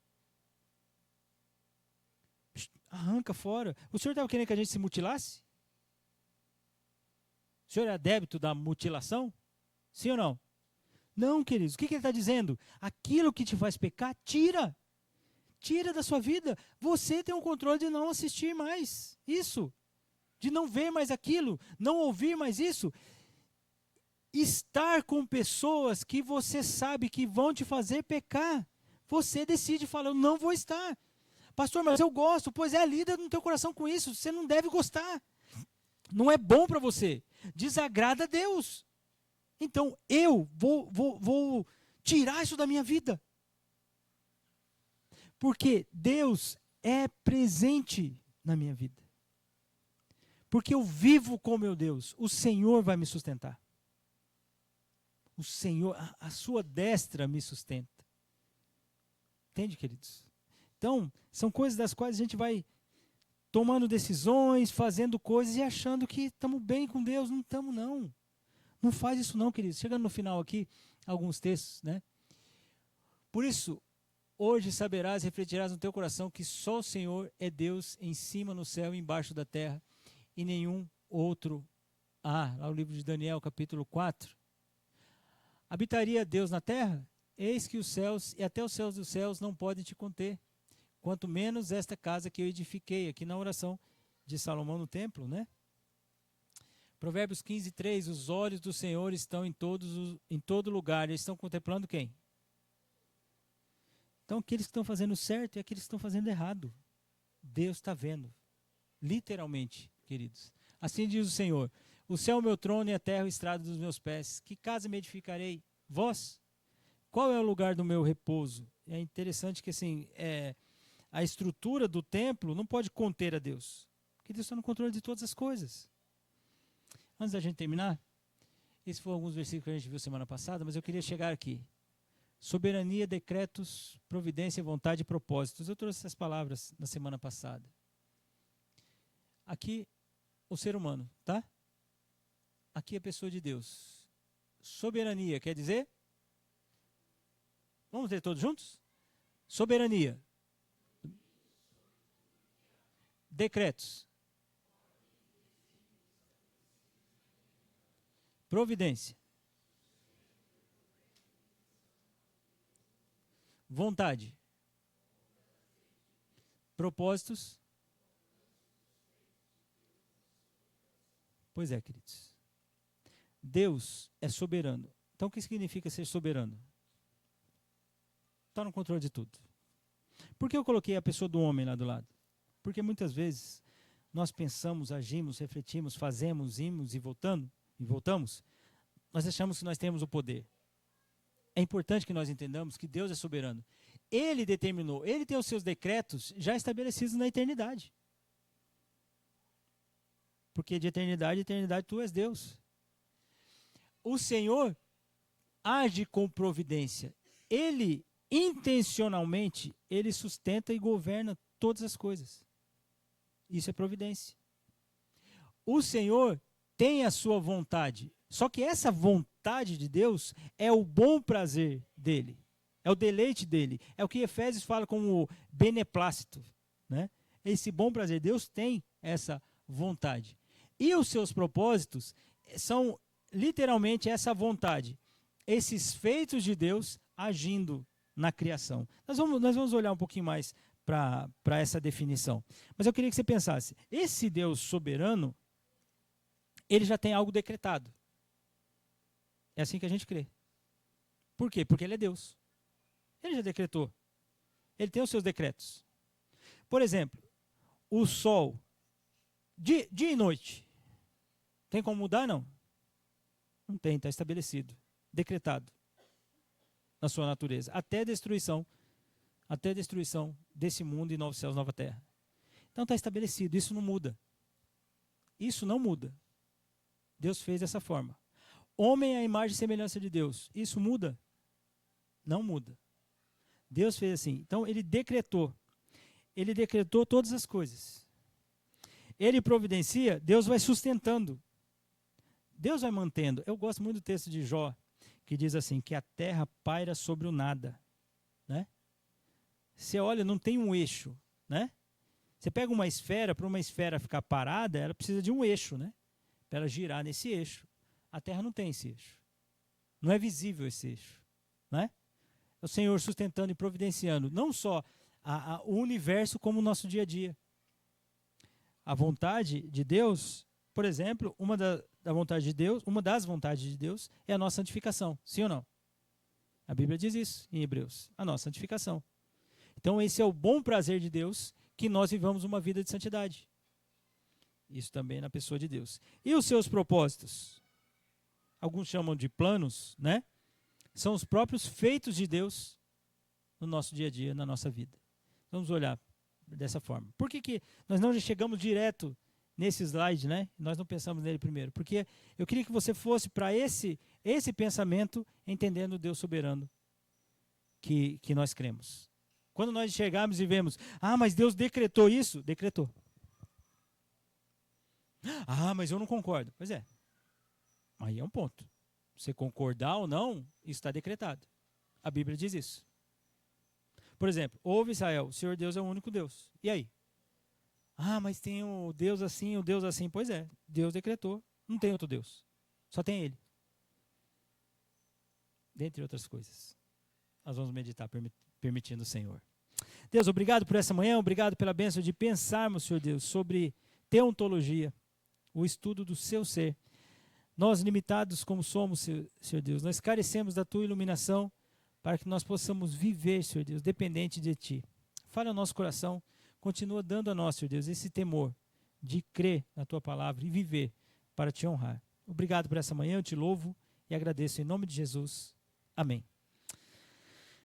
Arranca fora. O Senhor estava querendo que a gente se mutilasse? O Senhor é débito da mutilação? Sim ou não? Não, queridos. O que ele está dizendo? Aquilo que te faz pecar, tira. Tira da sua vida. Você tem o controle de não assistir mais isso. De não ver mais aquilo. Não ouvir mais isso. Estar com pessoas que você sabe que vão te fazer pecar. Você decide falar, eu não vou estar. Pastor, mas eu gosto. Pois é, lida no teu coração com isso. Você não deve gostar. Não é bom para você. Desagrada a Deus. Então, eu vou tirar isso da minha vida. Porque Deus é presente na minha vida. Porque eu vivo com meu Deus. O Senhor vai me sustentar. O Senhor, a sua destra me sustenta. Entende, queridos? Então, são coisas das quais a gente vai tomando decisões, fazendo coisas e achando que estamos bem com Deus. Não estamos, não. Não faz isso não, queridos. Chegando no final aqui, alguns textos, né? Por isso, hoje saberás e refletirás no teu coração que só o Senhor é Deus em cima no céu e embaixo da terra, e nenhum outro há. Lá no livro de Daniel, capítulo 4. Habitaria Deus na terra? Eis que os céus e até os céus dos céus não podem te conter. Quanto menos esta casa que eu edifiquei, aqui na oração de Salomão no templo, né? Provérbios 15, 3, os olhos do Senhor estão em todo lugar. Eles estão contemplando quem? Então, aqueles que estão fazendo certo e aqueles que estão fazendo errado. Deus está vendo. Literalmente, queridos. Assim diz o Senhor. O céu é o meu trono e a terra o estrado dos meus pés. Que casa me edificarei? Vós? Qual é o lugar do meu repouso? É interessante que assim, a estrutura do templo não pode conter a Deus. Porque Deus está no controle de todas as coisas. Antes da gente terminar, esses foram alguns versículos que a gente viu semana passada, mas eu queria chegar aqui. Soberania, decretos, providência, vontade e propósitos. Eu trouxe essas palavras na semana passada. Aqui, o ser humano, tá? Aqui a pessoa de Deus. Soberania, quer dizer? Vamos ler todos juntos? Soberania. Decretos. Providência. Vontade. Propósitos. Pois é, queridos. Deus é soberano. Então o que significa ser soberano? Está no controle de tudo. Por que eu coloquei a pessoa do homem lá do lado? Porque muitas vezes nós pensamos, agimos, refletimos, fazemos, imos e voltamos nós achamos que nós temos o poder. É importante que nós entendamos que Deus é soberano. Ele determinou, ele tem os seus decretos já estabelecidos na eternidade. Porque de eternidade a eternidade tu és Deus. O Senhor age com providência. Ele, intencionalmente, ele sustenta e governa todas as coisas. Isso é providência. O Senhor tem a sua vontade. Só que essa vontade de Deus é o bom prazer dele. É o deleite dele. É o que Efésios fala como o beneplácito, né? Esse bom prazer. Deus tem essa vontade. E os seus propósitos são literalmente essa vontade. Esses feitos de Deus agindo na criação. Nós vamos olhar um pouquinho mais para essa definição. Mas eu queria que você pensasse. Esse Deus soberano, ele já tem algo decretado. É assim que a gente crê. Por quê? Porque ele é Deus. Ele já decretou. Ele tem os seus decretos. Por exemplo, o sol, dia e noite. Tem como mudar? Não. Não tem, está estabelecido. Decretado. Na sua natureza. Até a destruição desse mundo e novos céus, nova terra. Então está estabelecido. Isso não muda. Isso não muda. Deus fez dessa forma. Homem é a imagem e semelhança de Deus. Isso muda? Não muda. Deus fez assim. Então ele decretou. Ele decretou todas as coisas. Ele providencia, Deus vai sustentando. Deus vai mantendo. Eu gosto muito do texto de Jó, que diz assim, que a terra paira sobre o nada. Né? Você olha, não tem um eixo. Né? Você pega uma esfera, para uma esfera ficar parada, ela precisa de um eixo, né? Para ela girar nesse eixo. A terra não tem esse eixo. Não é visível esse eixo. Né? O Senhor sustentando e providenciando não só o universo como o nosso dia a dia. A vontade de Deus, por exemplo, uma das vontades de Deus é a nossa santificação. Sim ou não? A Bíblia diz isso em Hebreus. A nossa santificação. Então esse é o bom prazer de Deus, que nós vivamos uma vida de santidade. Isso também na pessoa de Deus. E os seus propósitos? Alguns chamam de planos, né? São os próprios feitos de Deus no nosso dia a dia, na nossa vida. Vamos olhar dessa forma. Por que nós não chegamos direto nesse slide, né? Nós não pensamos nele primeiro. Porque eu queria que você fosse para esse pensamento, entendendo o Deus soberano que nós cremos. Quando nós chegarmos e vemos, mas Deus decretou isso? Decretou. Mas eu não concordo. Pois é. Aí é um ponto. Você concordar ou não, isso está decretado. A Bíblia diz isso. Por exemplo, ouve Israel, o Senhor Deus é o único Deus. E aí? Mas tem o Deus assim, o Deus assim. Pois é, Deus decretou. Não tem outro Deus. Só tem Ele. Dentre outras coisas. Nós vamos meditar, permitindo o Senhor. Deus, obrigado por essa manhã, obrigado pela bênção de pensarmos, Senhor Deus, sobre teontologia, o estudo do seu ser. Nós, limitados como somos, Senhor Deus, nós carecemos da tua iluminação para que nós possamos viver, Senhor Deus, dependente de ti. Fala ao nosso coração, continua dando a nós, Senhor Deus, esse temor de crer na tua palavra e viver para te honrar. Obrigado por essa manhã, eu te louvo e agradeço em nome de Jesus. Amém.